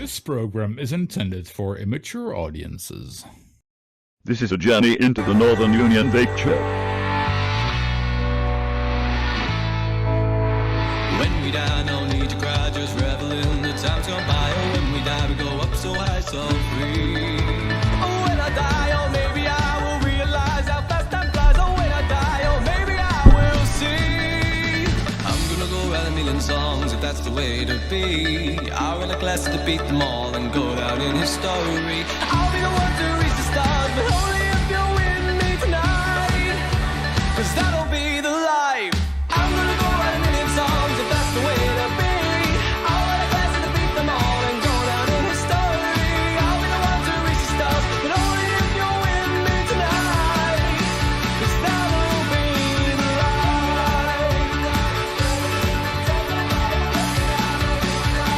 This program is intended for immature audiences. This is a journey into the Northern Union vape trip. When we die, no need to cry, just revel in the times gone by. Oh, when we die, we go up so high, so free. Oh, when I die, oh, maybe I will realize how fast time flies. Oh, when I die, oh, maybe I will see. I'm gonna go write a million songs if that's the way to be. I'll run a class to beat them all and go down in history. I'll be the one to reach the stars, but only if you're with me tonight. 'Cause that'll be the life. I'm gonna go write a million songs if that's the way to be. I'll run a class to beat them all and go down in history. I'll be the one to reach the stars, but only if you're with me tonight. 'Cause that'll be the life.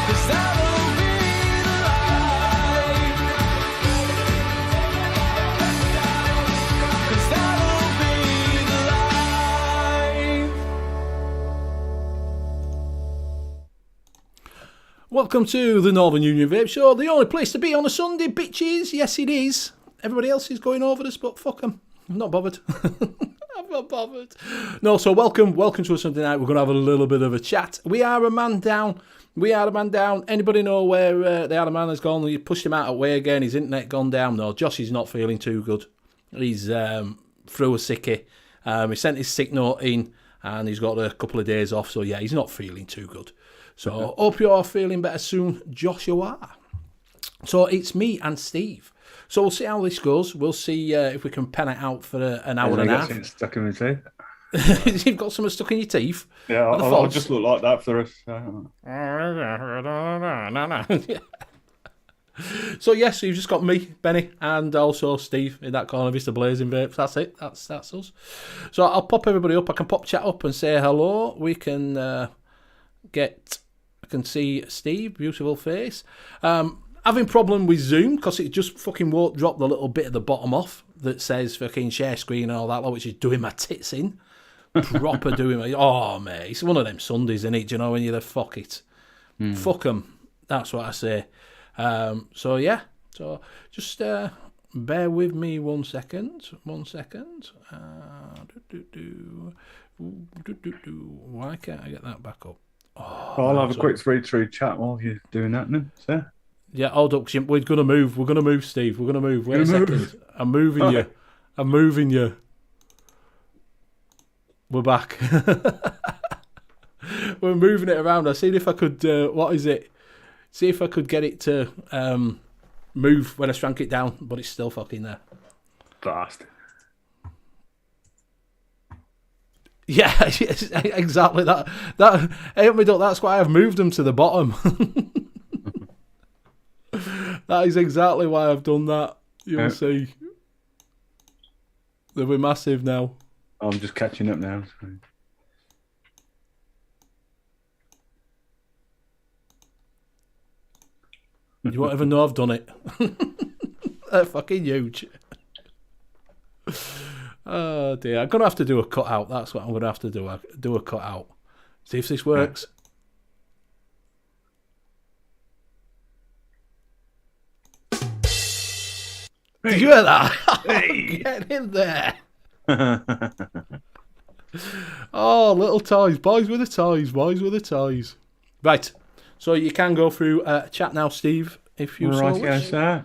'Cause that'll be the life. 'Cause that'll be the life. Welcome to the Northern Union Vape Show, the only place to be on a Sunday, bitches. Yes, it is. Everybody else is going over this, but fuck them. I'm not bothered. I'm not bothered. No, so welcome to a Sunday night. We're going to have a little bit of a chat. We are a man down. Anybody know where the other man has gone? You pushed him out of the way again. His internet gone down. No, Josh is not feeling too good. He's through a sickie. He sent his sick note in, and he's got a couple of days off. So yeah, he's not feeling too good. So hope you're feeling better soon, Joshua. So it's me and Steve. So we'll see how this goes. We'll see if we can pen it out for an hour and a half. Something stuck in my teeth. You've got something stuck in your teeth? Yeah, What the I'll fuck? just look like that for us. So yes, so you've just got me, Benny, and also Steve in that corner, Mr. Blazing Vapes. That's it. That's us. So I'll pop everybody up. I can pop chat up and say hello. We can I can see Steve, beautiful face. Having problem with Zoom because it just fucking won't drop the little bit at the bottom off that says fucking share screen and all that, which is doing my tits in. Proper doing my... Oh, mate, it's one of them Sundays, isn't it? Do you know when you're the fuck it? Fuck 'em. That's what I say. So, yeah. So, just bear with me 1 second. 1 second. Why can't I get that back up? I'll have a quick read through chat while you're doing that then, sir. Yeah, hold up. We're going to move. We're going to move, Steve. We're going to move. Wait a second. I'm moving you. I'm moving you. We're back. We're moving it around. I seen if I could, what is it? See if I could get it to move when I shrank it down, but it's still fucking there. Fast. Yeah, yes, exactly that. That's why I've moved them to the bottom. That is exactly why I've done that. You'll see. They'll be massive now. I'm just catching up now. You won't ever know I've done it. They're fucking huge. Oh dear, I'm gonna have to do a cutout. That's what I'm gonna have to do. Do a cutout. See if this works. Did you hear that? Hey. Get in there. Oh, little toys. Boys with the toys. Right. So you can go through chat now, Steve, if you so Right, wish. yes, sir.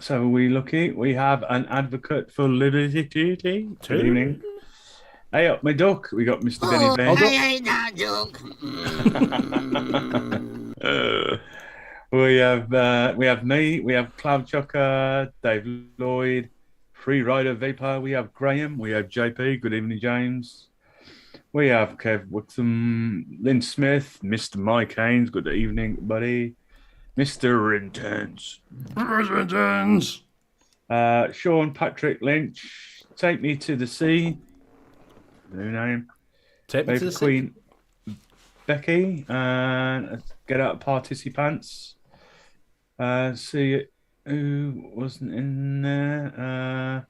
So are we lucky? We have an advocate for liberty. Good evening. Hey up, my duck. We got Mr. Benny Ben. I ain't that joke. We have me. We have Cloud Chucker, Dave Lloyd, Free Rider Vapor. We have Graham. We have JP. Good evening, James. We have Kev Wixom, Lynn Smith, Mr. Mike Haynes. Good evening, buddy. Mr. Intense. Sean Patrick Lynch. Take Me to the Sea. New name. Take me to the Queen Becky. Get Out Participants. See who wasn't in there.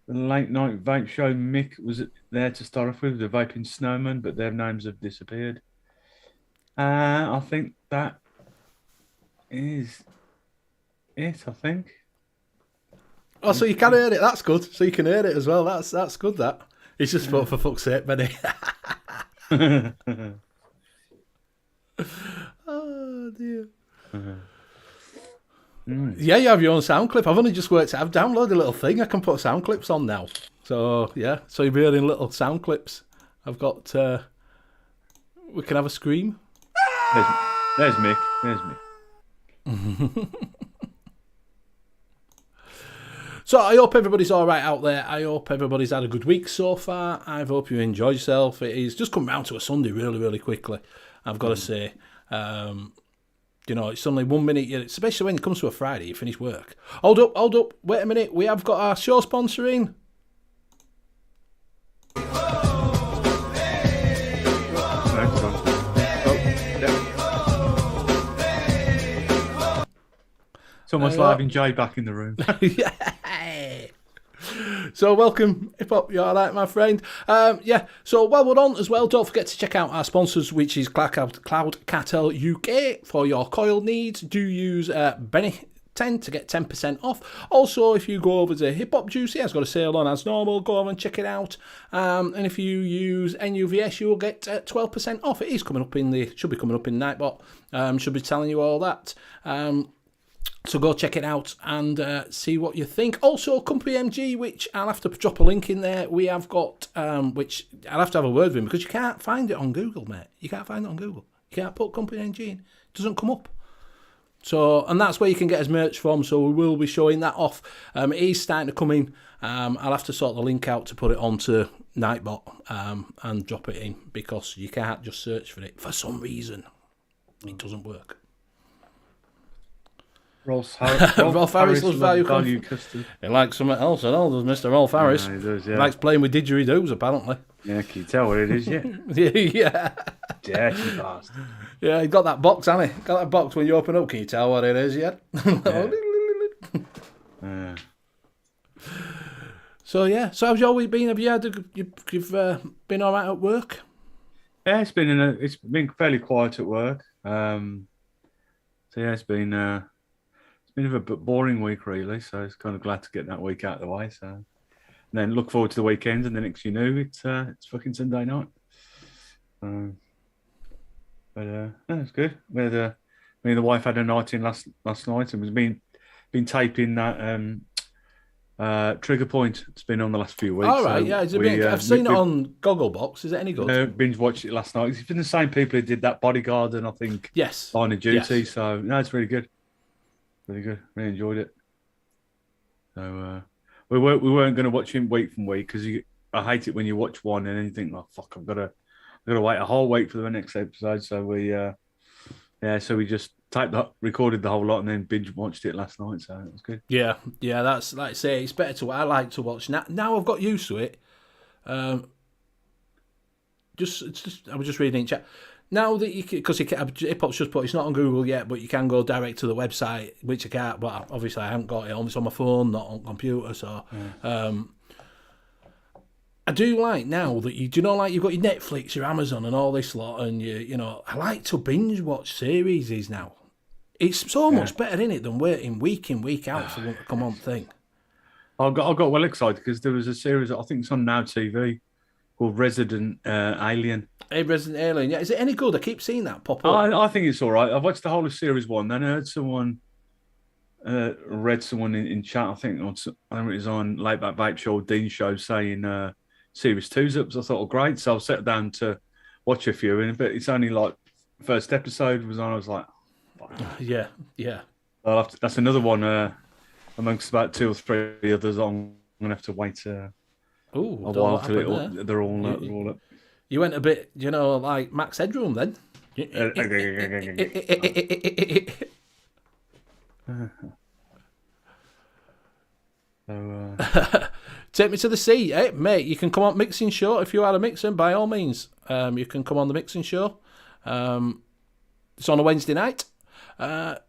The late night vape show. Mick was there to start off with, the Vaping Snowman, but their names have disappeared. I think that is it, I think. Oh, so you can hear it. That's good. So you can hear it as well. That's good. That it's just for fuck's sake, Benny. Oh dear. Yeah, you have your own sound clip. I've only just worked out. I've downloaded a little thing. I can put sound clips on now. So yeah, so you'll be hearing little sound clips. I've got. We can have a scream. There's Mick. There's Mick. So I hope everybody's all right out there. I hope everybody's had a good week so far. I hope you enjoyed yourself. It is just come round to a Sunday really, really quickly. I've got to say, it's only 1 minute, especially when it comes to a Friday, you finish work. Hold up, wait a minute. We have got our show sponsoring. It's almost like having Jay back in the room. Yeah. So welcome, Hip Hop. You all right, my friend? So while we're on as well, don't forget to check out our sponsors, which is Cloud Cartel UK for your coil needs. Do use Benny 10 to get 10% off. Also, if you go over to Hip Hop Juicy, has got a sale on as normal. Go over and check it out. And if you use N.U.V.S, you will get 12% off. It is coming up should be coming up in Nightbot. Should be telling you all that. So go check it out and see what you think. Also, Company MG, which I'll have to drop a link in there. We have got, which I'll have to have a word with him because you can't find it on Google, mate. You can't find it on Google. You can't put Company MG in. It doesn't come up. So, and that's where you can get his merch from. So we will be showing that off. It is starting to come in. I'll have to sort the link out to put it onto Nightbot and drop it in because you can't just search for it. For some reason, it doesn't work. Rolf Harris loves value custard. He likes something else, I know, does Mr. Rolf Harris. Yeah, he does, yeah. He likes playing with didgeridoos, apparently. Yeah, can you tell what it is, yeah? Yeah. Dirty bastard. Yeah, he got that box, hasn't he? Got that box when you open up, can you tell what it is yet? Yeah. So how's your week been? Have you had you've been all right at work? Yeah, it's been fairly quiet at work. So yeah, it's been a bit boring week really. So it's kind of glad to get that week out of the way. So and then look forward to the weekend, and the next you know it's fucking Sunday night. No, it's good. Me and the wife had a night in last night, and we've been taping that Trigger Point. It's been on the last few weeks. All right, yeah. I've seen it on Gogglebox. Is it any good? Binge watched it last night. It's been the same people who did that Bodyguard and I think Line of Duty. Yes. So no, it's really good. Really good. Really enjoyed it. So we weren't going to watch him week from week because I hate it when you watch one and then you think, oh fuck, I've got to wait a whole week for the next episode. So we just recorded the whole lot and then binge watched it last night. So it was good. Yeah. That's like I say, it's better to. I like to watch now. I've got used to it. I was just reading in chat. Now that because Hip Hop's just put it's not on Google yet, but you can go direct to the website, which I can't. But obviously, I haven't got it on. It's on my phone, not on computer. So, I do like now that you've got your Netflix, your Amazon, and all this lot, and I like to binge watch series now. It's so much better in it than waiting week in week out for one to come on thing. I got well excited because there was a series I think it's on Now TV called Resident Alien. Hey, Resident Alien. Yeah, is it any good? I keep seeing that pop up. I think it's all right. I've watched the whole of series 1. Then I heard someone, read someone in chat. I think it was on Late Back Vape Show, Dean's show, saying series 2's up. So I thought, great. So I'll settle down to watch a few. But it's only like first episode was on. I was like, fuck. Yeah. That's another one amongst about 2 or 3 others. I'm gonna have to wait a while till they're all up. You went a bit, like Max Headroom then. Take me to the sea, mate. You can come on mixing show if you are a mixer. By all means, you can come on the mixing show. It's on a Wednesday night.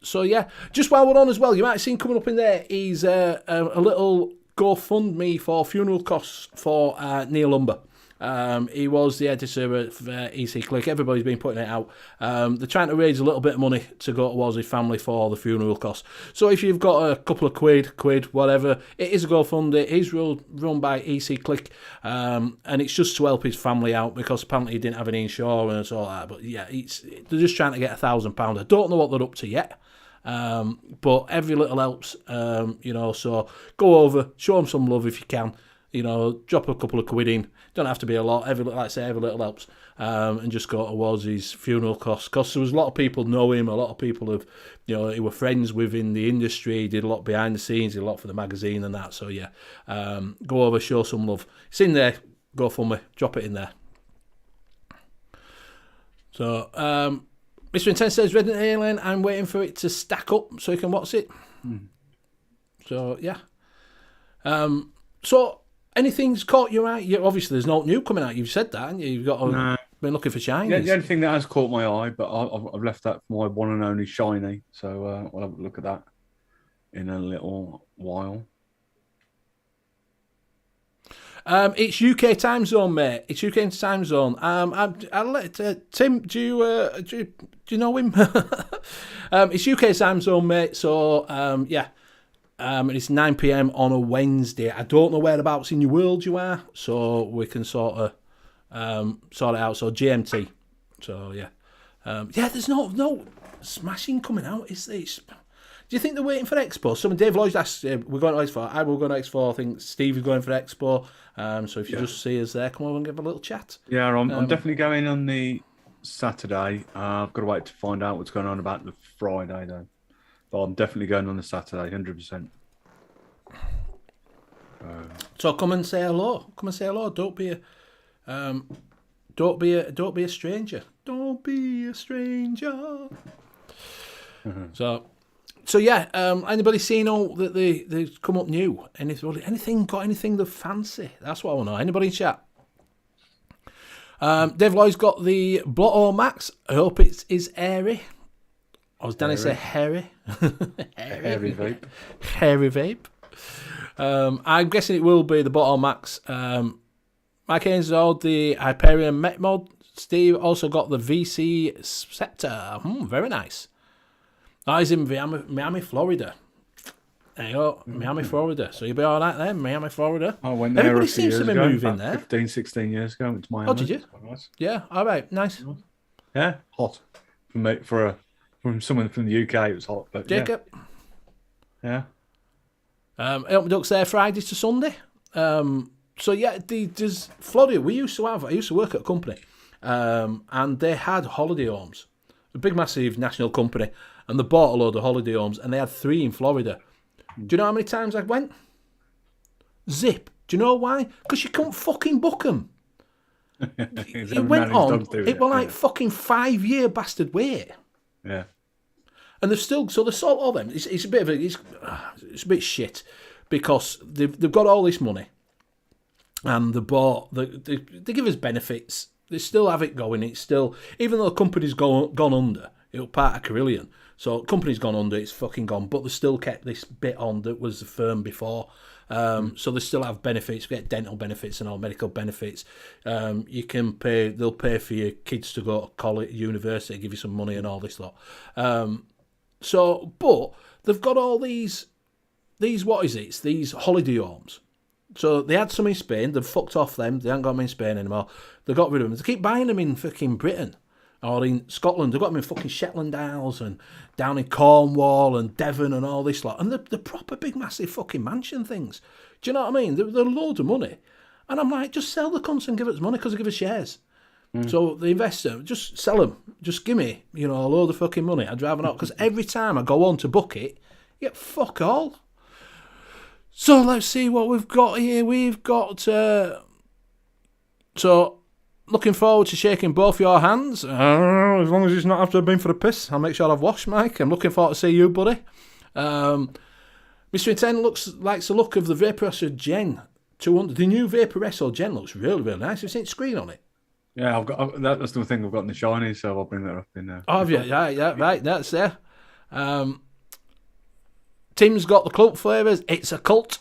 So yeah, just while we're on as well, you might have seen coming up in there is a little GoFundMe for funeral costs for Neil Umber. He was the editor of EC Click. Everybody's been putting it out. They're trying to raise a little bit of money to go towards his family for the funeral costs. So if you've got a couple of quid, whatever, it is a GoFundMe. It is run by EC Click, and it's just to help his family out because apparently he didn't have any insurance or that. But yeah, they're just trying to get £1,000. I don't know what they're up to yet. But every little helps, so go over, show them some love if you can, drop a couple of quid in, don't have to be a lot, every little helps, and just go towards his funeral costs, because there was a lot of people know him, a lot of people have, he were friends with in the industry, he did a lot behind the scenes, did a lot for the magazine and that, so yeah, go over, show some love, it's in there, go for me, drop it in there. So, Mr. Intense says, Resident Alien, I'm waiting for it to stack up so you can watch it. So, yeah. So, anything's caught your eye? Yeah, obviously, there's no new coming out. You've said that, haven't you? You've been looking for shinies. Yeah, the only thing that has caught my eye, but I've left that for my one and only shiny. So, we'll have a look at that in a little while. It's UK time zone, mate. It's UK time zone. I'll let Tim. Do you know him? It's UK time zone, mate. So yeah, it's 9 p.m. on a Wednesday. I don't know whereabouts in your world you are, so we can sort it out. So GMT. So yeah, There's no smashing coming out. It's Do you think they're waiting for Expo? Dave Lloyd asked, we're going to Expo. I will go to Expo. I think Steve is going for Expo. So if you just see us there, come over and give a little chat. Yeah, I'm definitely going on the Saturday. I've got to wait to find out what's going on about the Friday, though. But I'm definitely going on the Saturday, 100%. So come and say hello. Come and say hello. Don't be a stranger. Don't be a stranger. So yeah, anybody seen all that they've come up new? Anything got anything they fancy? That's what I want to know. Anybody in chat? Dave Lloyd's got the Blotto Max. I hope it is airy. Or as Danny say, hairy. Hairy vape. Hairy vape. I'm guessing it will be the Blotto Max. Mike Haynes got the Hyperion Met Mod. Steve also got the VC Scepter. Very nice. He's in Miami, Florida. There you go, Miami, Florida. So you'll be all right there, Miami, Florida. I went there Everybody a few seems years to be ago, moving there. 15, 16 years ago. Went to Miami. Oh, did you? Nice. Yeah, all right, nice. Yeah, hot. From someone from the UK, it was hot. But Jacob? Yeah. Elton Duck's there Friday to Sunday. So yeah, there's Florida. I used to work at a company, and they had holiday homes. A big, massive national company. And they bought a load of holiday homes, and they had 3 in Florida. Do you know how many times I went? Zip. Do you know why? Because you couldn't fucking book them. It went on. It was like fucking 5-year bastard wait. Yeah. And they've still, so they sold all them. It's a bit of it's a bit shit because they've got all this money, and they give us benefits. They still have it going. It's still, even though the company's gone under, it was part of Carillion. So company's gone under, it's fucking gone, but they still kept this bit on that was the firm before. So they still have benefits, get dental benefits and all medical benefits. You can pay, they'll pay for your kids to go to college, university, give you some money and all this lot. But they've got all these what is it? It's these holiday homes. So they had some in Spain, they've fucked off them, they haven't got them in Spain anymore. They got rid of them. They keep buying them in fucking Britain. Or in Scotland, they've got them in fucking Shetland Isles and down in Cornwall and Devon and all this lot. And they're proper big, massive fucking mansion things. Do you know what I mean? They're loads of money. And I'm like, just sell the cunts and give us money because they give us shares. So the investor, just sell them. Just give me, a load of fucking money. I'd rather not. Because every time I go on to book it, you get fuck all. So let's see what we've got here. We've got... Looking forward to shaking both your hands. As long as it's not after I've been for a piss. I'll make sure I've washed, Mike. I'm looking forward to see you, buddy. Mr. Intent likes the look of the Vaporessor Gen 200. The new Vaporessor Gen looks really, really nice. Have you seen the screen on it? Yeah, that's the thing I've got in the shiny, so I'll bring that up in there. Oh, have you? Yeah, right. That's there. Tim's got the cult flavours. It's a cult.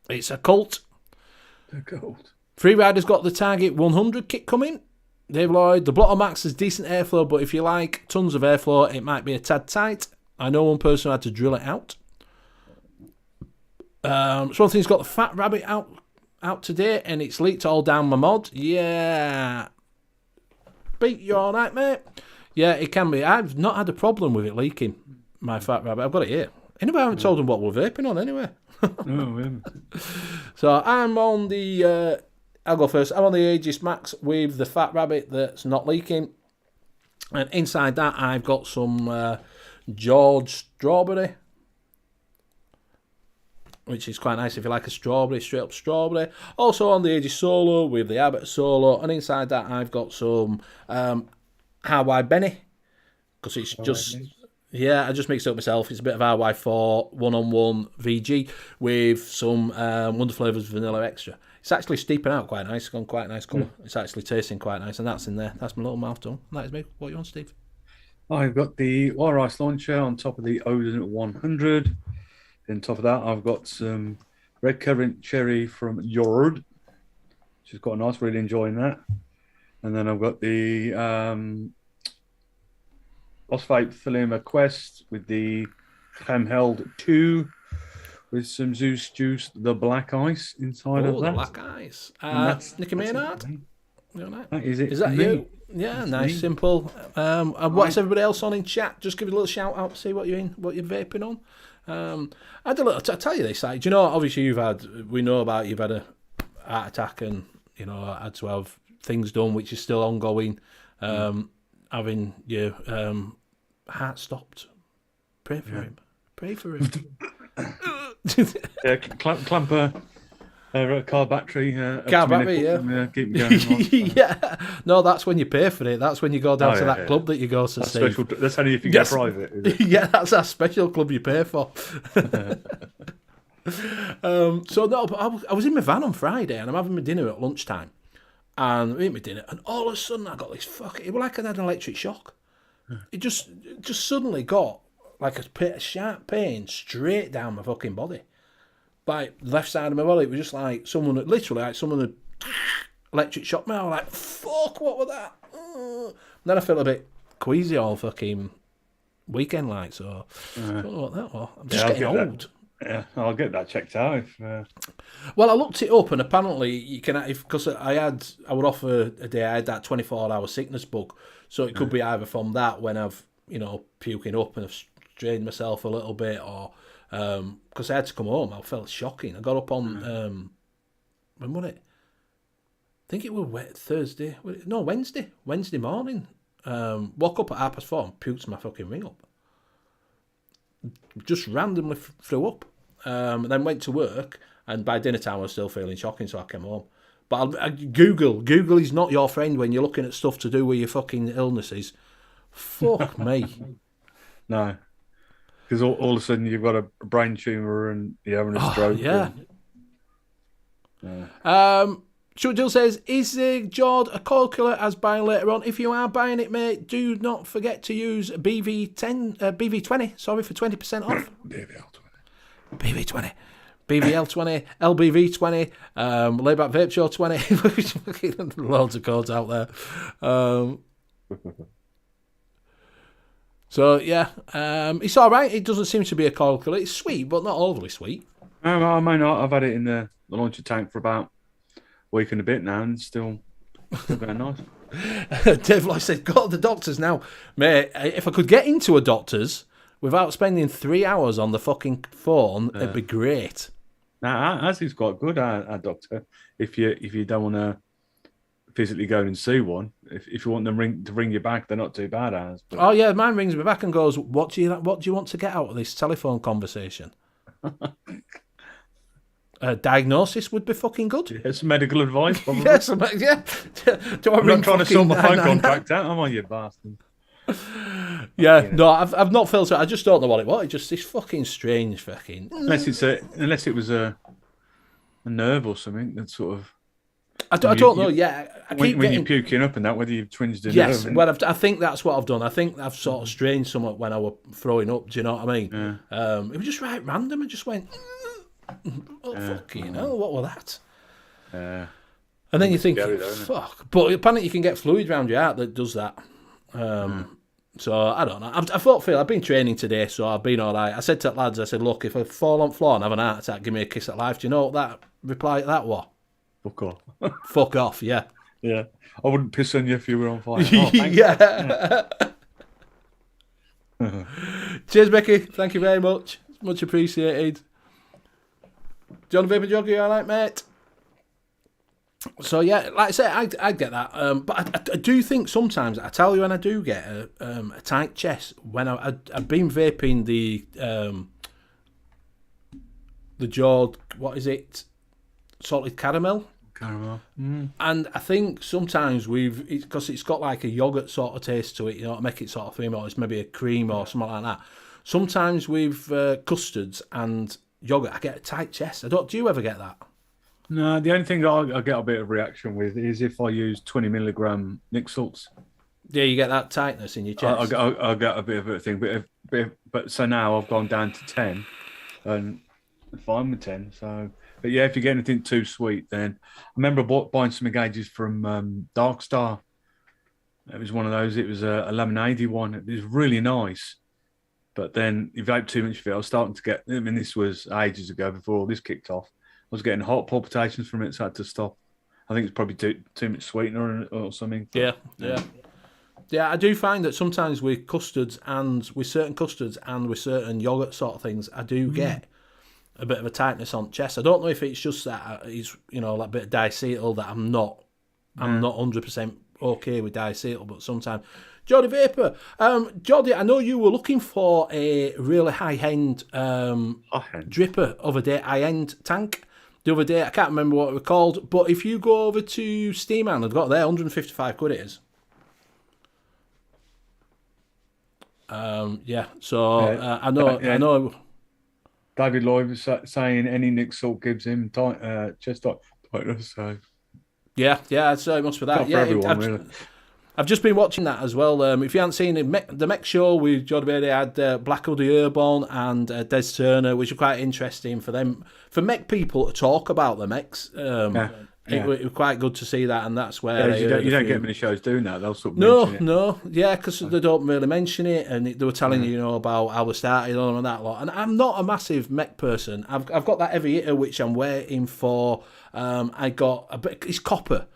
The cult. Freerider's got the Target 100 kit coming. Dave Lloyd, the Blotto Max has decent airflow, but if you like tons of airflow, it might be a tad tight. I know one person who had to drill it out. One thing's got the Fat Rabbit out today, and it's leaked all down my mod. Yeah. Beat, you all right, mate? Yeah, it can be. I've not had a problem with it leaking, my Fat Rabbit. I've got it here. Anyway, I haven't told them what we're vaping on anyway. So I'm on the... I'll go first. I'm on the Aegis Max with the Fat Rabbit that's not leaking. And inside that, I've got some George Strawberry, which is quite nice if you like a strawberry, straight up strawberry. Also on the Aegis Solo with the Abbott Solo. And inside that, I've got some Hawaii Benny. Because it's just... Yeah, I just mixed it up myself. It's a bit of RY4 1-on-1 VG with some Wonder Flavours Vanilla Extra. It's actually steeping out quite nice. It's gone quite a nice colour. It's actually tasting quite nice, and that's in there. That's my little mouth done. That is me. What you want, Steve? I've got the Wire Ice launcher on top of the Odin 100. On top of that, I've got some Red Currant Cherry from Jord, which is quite nice. Really enjoying that. And then I've got the Lost Vape Thelema Quest with the Handheld 2 with some Zeus Juice, the Black Ice inside of that. The Black Ice. Nicky Maynard? Is that you? Yeah, nice, me. Simple. What's everybody else on in chat? Just give it a little shout out, see what you're vaping on. I had a little. I tell you this, like, do you know? Obviously, we know about you've had a heart attack, and had to have things done, which is still ongoing. Having your heart stopped. Pray for him. Pray for him. Clamp a car battery. Car battery, yeah. Keep me going. Yeah. No, that's when you pay for it. That's when you go down to that club that you go to see. That's only if you get private. Is it? Yeah, that's a special club you pay for. I was in my van on Friday, and I'm having my dinner at lunchtime. And I ate my dinner, and all of a sudden I got this it was like I had an electric shock. It just suddenly got like a sharp pain straight down my fucking body. Like left side of my body, it was just like someone had electric shocked me. I was like, fuck, what was that? And then I felt a bit queasy all fucking weekend like, so I don't know what that was. I'm just getting old. Yeah, I'll get that checked out. Well, I looked it up, and apparently you can, because I would offer a day. I had that 24-hour sickness bug, so it could be either from that when I've puking up and I've strained myself a little bit, or because I had to come home. I felt shocking. I got up on when was it? I think it was Wednesday morning. Woke up at 4:30 and puked my fucking ring up. Just randomly threw up, and then went to work, and by dinner time I was still feeling shocking, so I came home. But Google is not your friend when you're looking at stuff to do with your fucking illnesses. Fuck me. No, because all of a sudden you've got a brain tumour and you're having a stroke. Yeah. Short Jill says, is the Jord a coil killer as buying later on? If you are buying it, mate, do not forget to use BV20, sorry, for 20% off. BV20. BVL20, LBV20, Layback Vape Show 20. Loads of codes out there. So, yeah, it's all right. It doesn't seem to be a coil killer. It's sweet, but not overly sweet. I may not. I've had it in the launcher tank for about week and a bit now, and still very nice. Dave Lloyd said, go to the doctors now. Mate, if I could get into a doctor's without spending 3 hours on the fucking phone, it'd be great. Now, as is quite good, our doctor, if you don't want to physically go and see one, if you want them to ring you back, they're not too bad as. But... Oh, yeah, mine rings me back and goes, what do you want to get out of this telephone conversation? Diagnosis would be fucking good. Yeah, some medical advice, probably. Yes, yeah. I'm not trying to sort my phone contract out, am I, you bastard? Yeah, no, I've not felt it. I just don't know what it was. It's just this fucking strange fucking. Unless it was a nerve or something that sort of. I don't know. Yeah, when you're puking up and that, whether you've twinged a nerve. Yes, well, I think that's what I've done. I think I've sort of strained somewhat when I was throwing up. Do you know what I mean? Yeah. It was just right random. It just went. Oh, fucking hell, what was that? And then you It's think, scary though, isn't it? fuck. But apparently you can get fluid around your heart that does that. So I don't know. I thought, Phil, I've been training today, so I've been all right. I said to the lads, I said, look, if I fall on the floor and have an heart attack, give me a kiss at life. Do you know what that reply to that was? Fuck off. Fuck off, yeah. Yeah. I wouldn't piss on you if you were on fire. Oh, thanks. Yeah. Cheers, Becky. Thank you very much. It's much appreciated. John Vapor Jog, you all right, mate? So, yeah, like I say, I get that. But I do think sometimes, I tell you when I do get a tight chest, when I've been vaping the Jord, what is it? Salted caramel. And I think sometimes because it's got like a yogurt sort of taste to it, you know, to make it sort of thing, or it's maybe a cream or something like that. Sometimes with custards and yogurt, I get a tight chest. Do you ever get that? No, the only thing that I get a bit of reaction with is if I use 20 milligram Nick salts. Yeah, you get that tightness in your chest. I get a bit of a thing, but so now I've gone down to 10, and I'm fine with 10. So, but yeah, if you get anything too sweet, then I remember buying some gauges from Dark Star. It was one of those. It was a lemonade one. It was really nice, but then you vape too much of it. I was starting to get. I mean, this was ages ago before all this kicked off. I was getting heart palpitations from it, so I had to stop. I think it's probably too much sweetener or something. Yeah. I do find that sometimes with custards and with certain custards and with certain yogurt sort of things, I do get a bit of a tightness on the chest. I don't know if it's just that it's, you know, like a bit of diacetyl that I'm not 100% okay with diacetyl, but sometimes. Jordy Vapor, Jordy, I know you were looking for a really high-end dripper other day, high-end tank. The other day, I can't remember what it was called, but if you go over to Steamhand, I've got there, 155 quid it is. I know. David Lloyd was saying any Nick salt gives him chest tightness. So yeah, so it must be that. Not for everyone, really. I've just been watching that as well. If you haven't seen it, the Mech show with Jordan Bailey had Black Hoodie Airborne and Des Turner, which are quite interesting for them, for Mech people to talk about the Mechs. It was quite good to see that, and that's where you don't get many shows doing that. They'll sort of mention it. Because they don't really mention it, and they were telling you know, about how they started on and that lot. And I'm not a massive Mech person. I've got that heavy hitter which I'm waiting for. I got a bit. It's copper.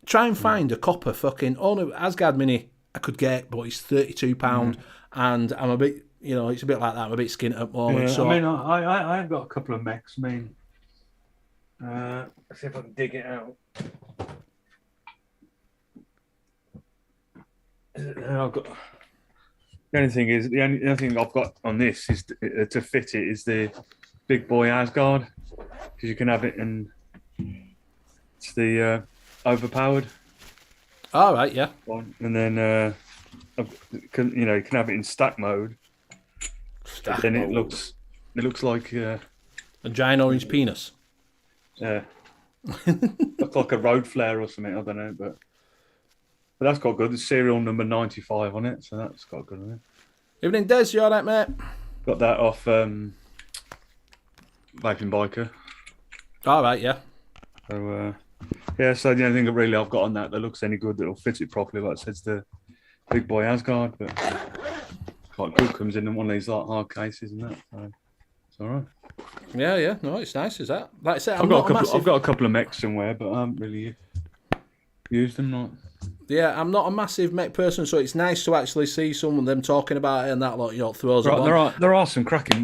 Try and find a copper fucking Asgard Mini I could get, but it's £32, and I'm a bit, you know, it's a bit like that. I'm a bit skint at the moment. Yeah, so I mean, I've got a couple of Mechs. I mean, let's see if I can dig it out. I've got. The only thing is, the only thing I've got on this is to fit it is the big boy Asgard, because you can have it and it's the overpowered. All right, yeah. One. And then you can have it in stack mode. Then it looks like a giant orange penis. Yeah, looks like a road flare or something. I don't know, but that's got good. It's serial number 95 on it, so that's got good on it. Evening, Des. You all right, mate? Got that off Vaping Biker. All right, yeah. So so the only thing that really I've got on that looks any good that'll fit it properly, like I said, the big boy Asgard, but quite good. Comes in one of these like hard cases and that. So it's all right. Yeah. No, it's nice. Is that? Like I said, I've got a couple of Mechs somewhere, but I haven't really used them. Not. Yeah, I'm not a massive Mech person, so it's nice to actually see some of them talking about it and that lot. You know, throws it on. There are some cracking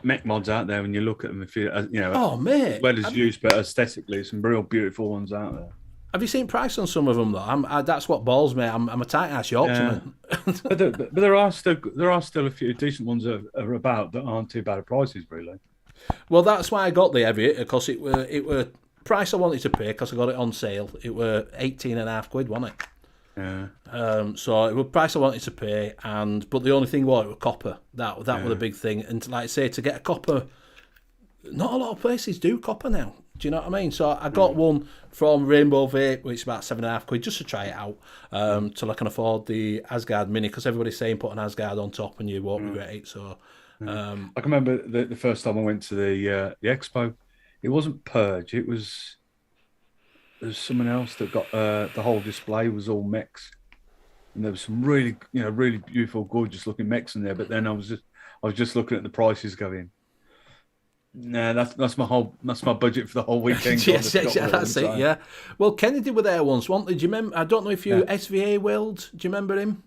Mech mods out there when you look at them. If you know, oh mate, well as used, but aesthetically, some real beautiful ones out there. Have you seen price on some of them though? That's what balls me. I'm a tight ass Yorkshireman. but there are still a few decent ones that are about that aren't too bad at prices, really. Well, that's why I got the heavy hitter, because it were price I wanted to pay, because I got it on sale. It were 18.5 quid, wasn't it? Yeah. So it was price I wanted to pay, but the only thing was it was copper. That was the big thing. And like I say, to get a copper, not a lot of places do copper now. Do you know what I mean? So I got one from Rainbow Vape, which is about 7.5 quid, just to try it out, till I can afford the Asgard Mini, because everybody's saying put an Asgard on top and you won't regret it. So I can remember the first time I went to the expo. It wasn't Purge. It was there's someone else that got the whole display was all mechs, and there was some really, really beautiful, gorgeous looking mechs in there. But then I was just looking at the prices, going, nah, that's my budget for the whole weekend. Yes, that's it. Yeah. Well, Kennedy were there once, weren't they? Do you remember? I don't know if you SVA World. Do you remember him?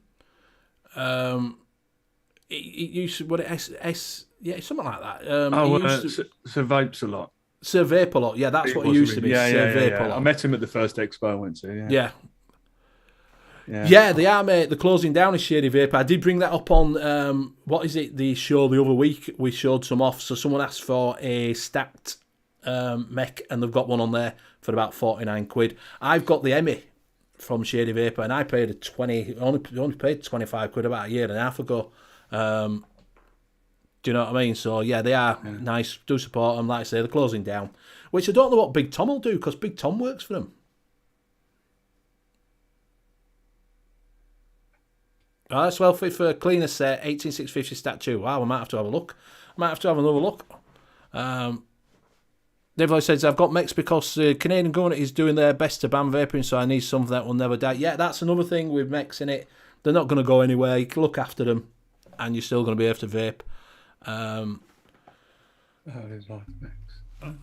It used to, what it yeah, something like that. So vapes a lot. Sir Vape a lot. Yeah, that's what he used to be. Sir Vape a lot. I met him at the first expo I went to. Yeah. Yeah, they are, mate. They're closing down a Shady Vape. I did bring that up on, what is it, the show the other week. We showed some off. So someone asked for a stacked mech, and they've got one on there for about 49 quid. I've got the Emmy from Shady Vapor, and I paid only paid 25 quid about a year and a half ago. Do you know what I mean? So, yeah, they are nice. Do support them. Like I say, they're closing down. Which I don't know what Big Tom will do, because Big Tom works for them. Oh, that's well fit for a cleaner set, 18650 stat 2. Wow, I might have to have a look. Might have to have another look. Dave says, I've got mechs because Canadian government is doing their best to ban vaping, so I need something that will never die. Yeah, that's another thing with mechs in it. They're not going to go anywhere. You can look after them, and you're still going to be able to vape.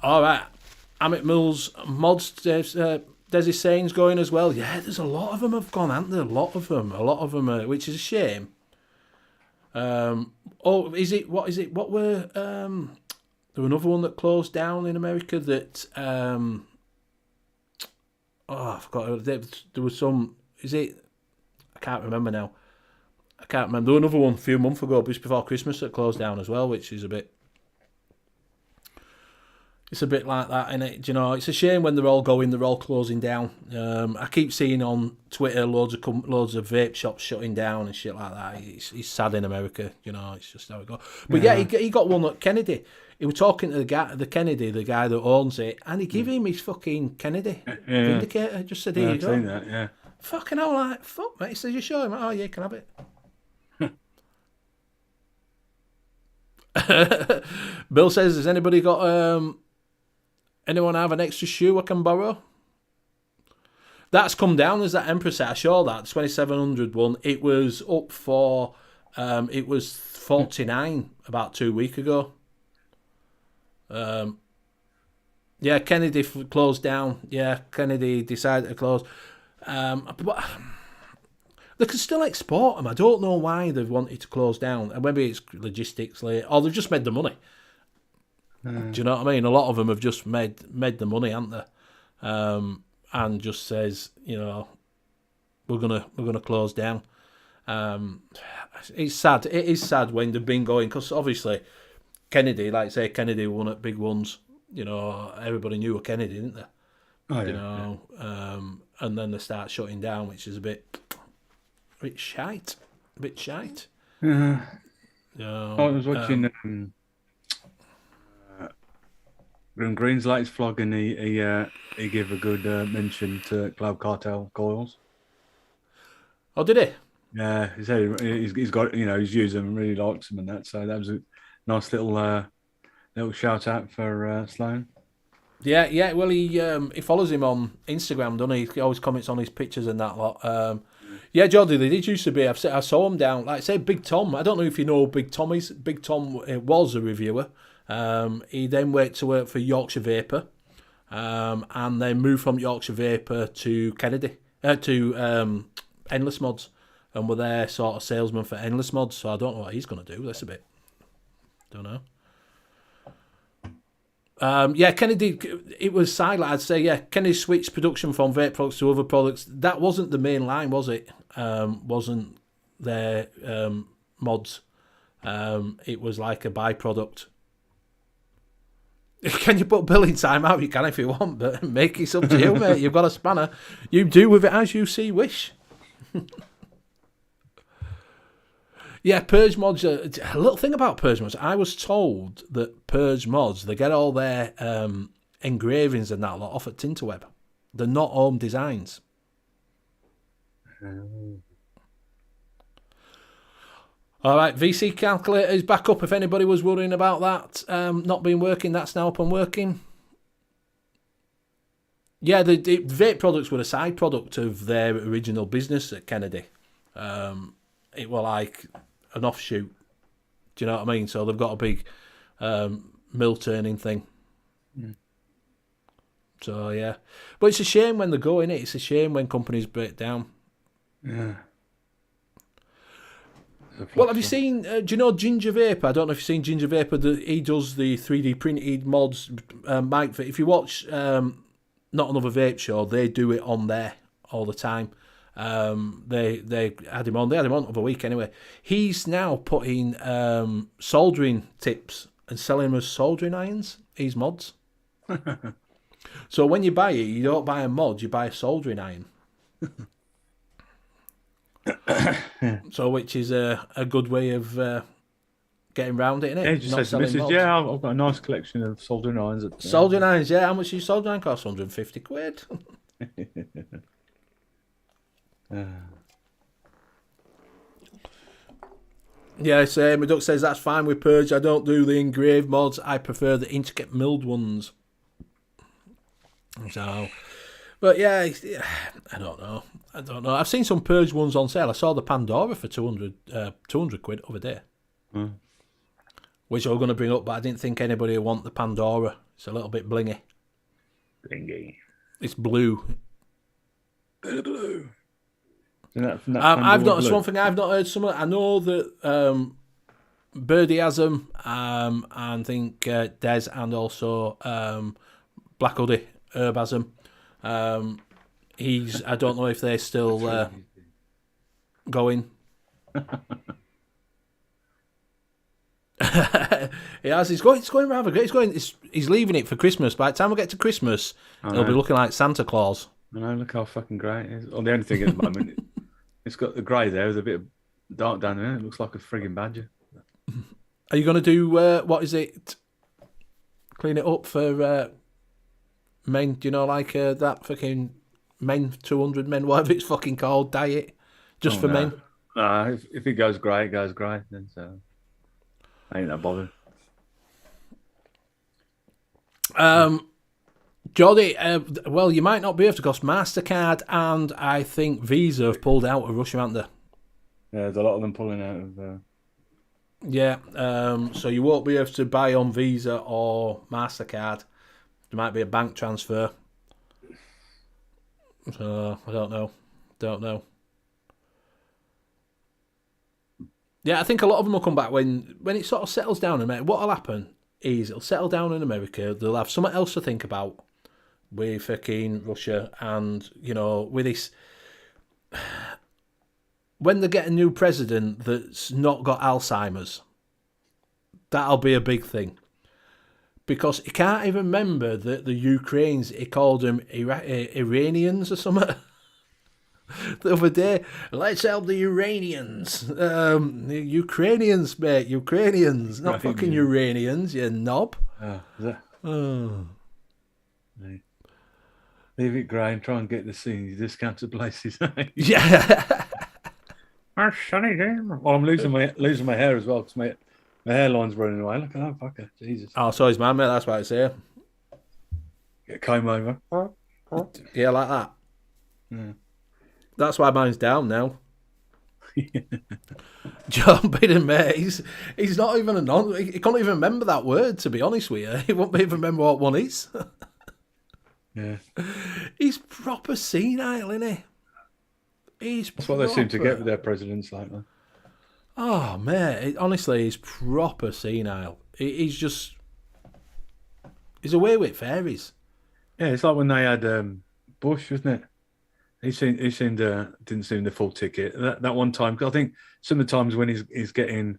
All right. Amit Mills mods, Desi Sain's going as well. Yeah, there's a lot of them have gone, haven't there? A lot of them, which is a shame. What were there were another one that closed down in America that I forgot. There was some. Is it? I can't remember now. There was another one a few months ago, just before Christmas, that closed down as well, which is a bit. It's a bit like that, innit? You know, it's a shame when they're all closing down. I keep seeing on Twitter loads of vape shops shutting down and shit like that. It's sad in America, you know. It's just how it goes. But yeah, he got one at Kennedy. He was talking to the guy that owns it, and he gave him his fucking Kennedy Vindicator. Just said, "Here you go." That, yeah. Fucking hell, like fuck, mate. He says, "You show him." Oh yeah, you can have it. Bill says, "Has anybody got anyone have an extra shoe I can borrow?" That's come down as that Emperor set. I saw that 2700 one. It was up for it was 49 about 2 weeks ago. Yeah, Kennedy closed down. Yeah, Kennedy decided to close. But they can still export them. I don't know why they've wanted to close down. And maybe it's logistics, or they've just made the money. Do you know what I mean? A lot of them have just made the money, haven't they? And just says, you know, we're gonna close down. It's sad. It is sad when they've been going, because obviously Kennedy, like I say, Kennedy won at big ones. You know, everybody knew a Kennedy, didn't they? Oh, yeah, you know, and then they start shutting down, which is a bit shite. Yeah. No, I was watching Green's latest vlog, and he gave a good mention to Cloud Cartel coils. Oh, did he? Yeah, he said he's got, you know, he's used them and really likes them and that. So that was a nice little shout out for Sloan. Yeah. Well, he follows him on Instagram, doesn't he? He always comments on his pictures and that lot. Yeah, Jordy, they did used to be. I saw him down. Like I say, Big Tom. I don't know if you know who Big Tom is. Big Tom was a reviewer. He then went to work for Yorkshire Vapor, and then moved from Yorkshire Vapor to Kennedy, to Endless Mods, and were their sort of salesman for Endless Mods. So I don't know what he's going to do. That's a bit. Don't know. Yeah, Kennedy, it was silent, I'd say. Yeah, Kennedy switched production from vape products to other products. That wasn't the main line, was it? Wasn't their mods. It was like a byproduct. Can you put Bill in time out? You can if you want, but make it up to you, mate. You've got a spanner. You do with it as you see wish. Yeah, Purge Mods. A little thing about Purge Mods. I was told that Purge Mods, they get all their engravings and that lot off at Tinterweb. They're not home designs. All right, VC calculator is back up. If anybody was worrying about that not being working, that's now up and working. Yeah, the vape products were a side product of their original business at Kennedy. It were like an offshoot. Do you know what I mean? So they've got a big mill turning thing. So yeah, but it's a shame when they go in it. It's a shame when companies break down. Yeah. Well, have you seen? Do you know Ginger Vapor? I don't know if you've seen Ginger Vapor. He does the 3D printed mods. Mike, if you watch Not Another Vape Show, they do it on there all the time. They had him on. They had him on the other week anyway. He's now putting soldering tips and selling them as soldering irons. These mods. So when you buy it, you don't buy a mod. You buy a soldering iron. So, which is a good way of getting around it, isn't it? Yeah, just says the message. Yeah, I've got a nice collection of soldering irons. Soldering irons, yeah. How much is soldering iron cost? 150 quid. Yeah, same. My duck says that's fine with Purge. I don't do the engraved mods. I prefer the intricate milled ones. So, but yeah, I don't know. I've seen some Purge ones on sale. I saw the Pandora for 200 quid over there. Which I was going to bring up, but I didn't think anybody would want the Pandora. It's a little bit blingy. Blingy. It's blue. Blue. I've not. It's one thing I've not heard. I know that Birdie has them, and I think Des and also Black Hoodie Herb has them. I don't know if they're still going. He has. It's going rather great. He's leaving it for Christmas. By the time we get to Christmas, it'll be looking like Santa Claus. I know. Look how fucking great it is. Well, the only thing at the moment, it's got the grey there with a bit of dark down there. It looks like a frigging badger. Are you going to do what is it? Clean it up for men? Do you know like that fucking men 200 men, whatever it's fucking called, diet just for men? No, if it goes grey, it goes grey. Then so I ain't that bothered. Jody, well, you might not be able to because MasterCard and I think Visa have pulled out of Russia, haven't they? Yeah, there's a lot of them pulling out of. Yeah, so you won't be able to buy on Visa or MasterCard. There might be a bank transfer. So, I don't know. Yeah, I think a lot of them will come back when it sort of settles down in America. What will happen is it'll settle down in America. They'll have something else to think about with fucking Russia and, with this... When they get a new president that's not got Alzheimer's, that'll be a big thing. Because he can't even remember that the Ukrainians, he called them Iranians or something. The other day, let's help the Iranians. The Ukrainians, mate, Ukrainians, not fucking Uranians, you knob. Oh, is that? Oh. No. Leave it grey and try and get the scenes discounted places. Yeah. That's sunny, damn. Well, I'm losing my hair as well because my hairline's running away. Look at that fucker. Jesus. Oh, so is mine, mate. That's what I say. Get a comb over. Yeah, like that. Yeah. That's why mine's down now. John Bidden, mate, he's not even he can't even remember that word, to be honest with you. He won't even remember what one is. Yeah. He's proper senile, isn't he? That's what they seem to get with their presidents like that. Oh, mate, honestly, he's proper senile. He's away with fairies. Yeah, it's like when they had Bush, wasn't it? He didn't seem the full ticket. That one time, 'cause I think some of the times when he's getting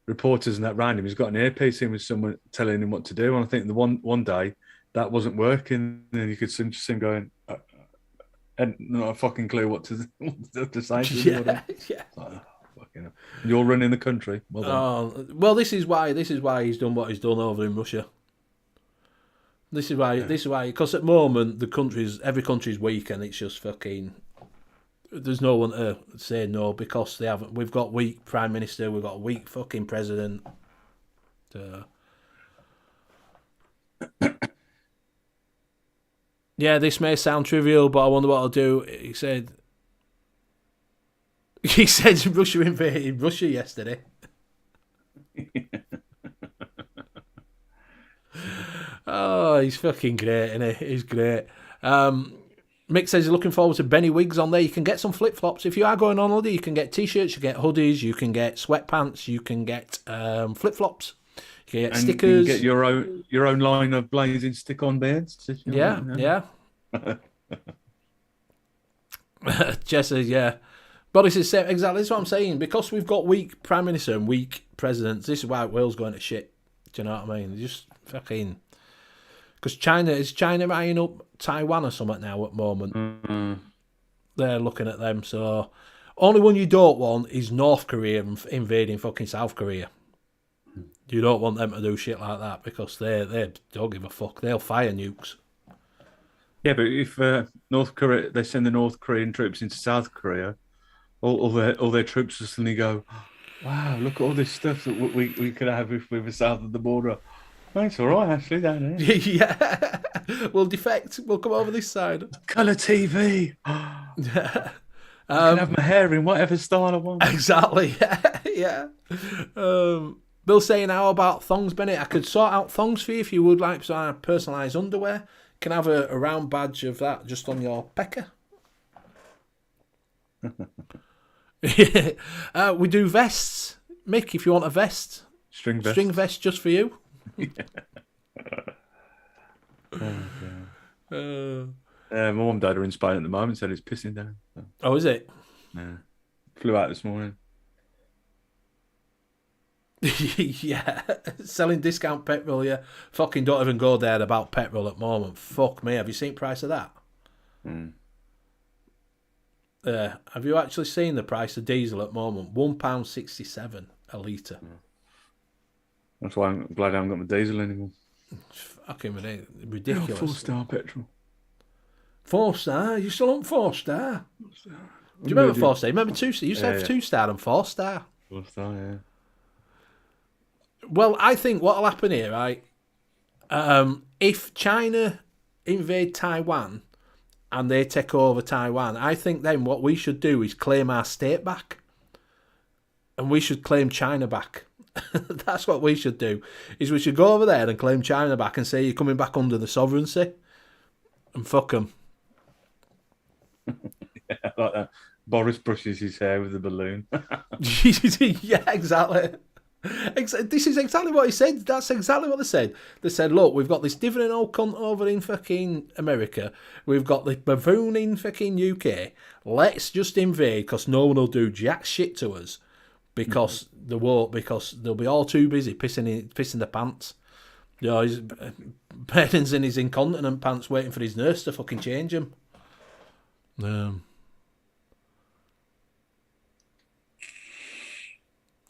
reporters and that round him, he's got an earpiece in with someone telling him what to do. And I think the one day that wasn't working, and you could see him going, and not a fucking clue what to say. Yeah. Like, fucking hell. You're running the country. Well, this is why he's done what he's done over in Russia. This is why, because at the moment every country's weak, and it's just fucking. There's no one to say no because they haven't. We've got weak prime minister, we've got a weak fucking president. Yeah, this may sound trivial, but I wonder what I'll do. He said Russia invaded Russia yesterday. Oh, he's fucking great, isn't he? He's great. Mick says he's looking forward to Benny Wigs on there. You can get some flip-flops. If you are going on holiday, you can get T-shirts, you get hoodies, you can get sweatpants, you can get flip-flops. You can get stickers. You can get your own line of blazing stick-on beards. Yeah. Jess says, yeah. Boris is saying, exactly, that's what I'm saying. Because we've got weak Prime Minister and weak presidents, this is why Wales going to shit. Do you know what I mean? They're just fucking... Because China eyeing up Taiwan or something now at the moment? Mm-hmm. They're looking at them, so... Only one you don't want is North Korea invading fucking South Korea. You don't want them to do shit like that because they don't give a fuck. They'll fire nukes. Yeah, but if North Korea, they send the North Korean troops into South Korea, all their troops will suddenly go, wow, look at all this stuff that we could have if we were south of the border. Well, it's all right, actually, down here. Yeah. We'll defect. We'll come over this side. Colour TV. Yeah. I can have my hair in whatever style I want. Exactly. Yeah. Bill saying, how about thongs, Bennett? I could sort out thongs for you if you would like some personalised underwear. You can have a round badge of that just on your pecker. We do vests. Mick, if you want a vest. String vest just for you. My mum and dad are in Spain at the moment, said it's pissing down. So. Oh, is it? Yeah. Flew out this morning. Yeah. Selling discount petrol, yeah. Fucking don't even go there about petrol at the moment. Fuck me. Have you seen the price of that? Have you actually seen the price of diesel at the moment? £1.67 a litre. That's why I'm glad I haven't got my diesel anymore. It's fucking ridiculous. 4-star petrol. 4-star? You still on 4-star? Do you remember 4-star? You remember 2-star? You used to have 2-star and 4-star. 4-star, yeah. Well, I think what'll happen here, right? If China invade Taiwan and they take over Taiwan, I think then what we should do is claim our state back. And we should claim China back. That's what we should do. Is we should go over there and claim China back and say you're coming back under the sovereignty. And fuck them. Yeah, I like that. Boris brushes his hair with a balloon. Yeah, exactly. This is exactly what he said. That's exactly what they said. They said, look, we've got this different old cunt over in fucking America. We've got the buffoon in fucking UK. Let's just invade because no one will do jack shit to us because they won't, because they'll be all too busy pissing their pants. You know, Biden's in his incontinent pants waiting for his nurse to fucking change him.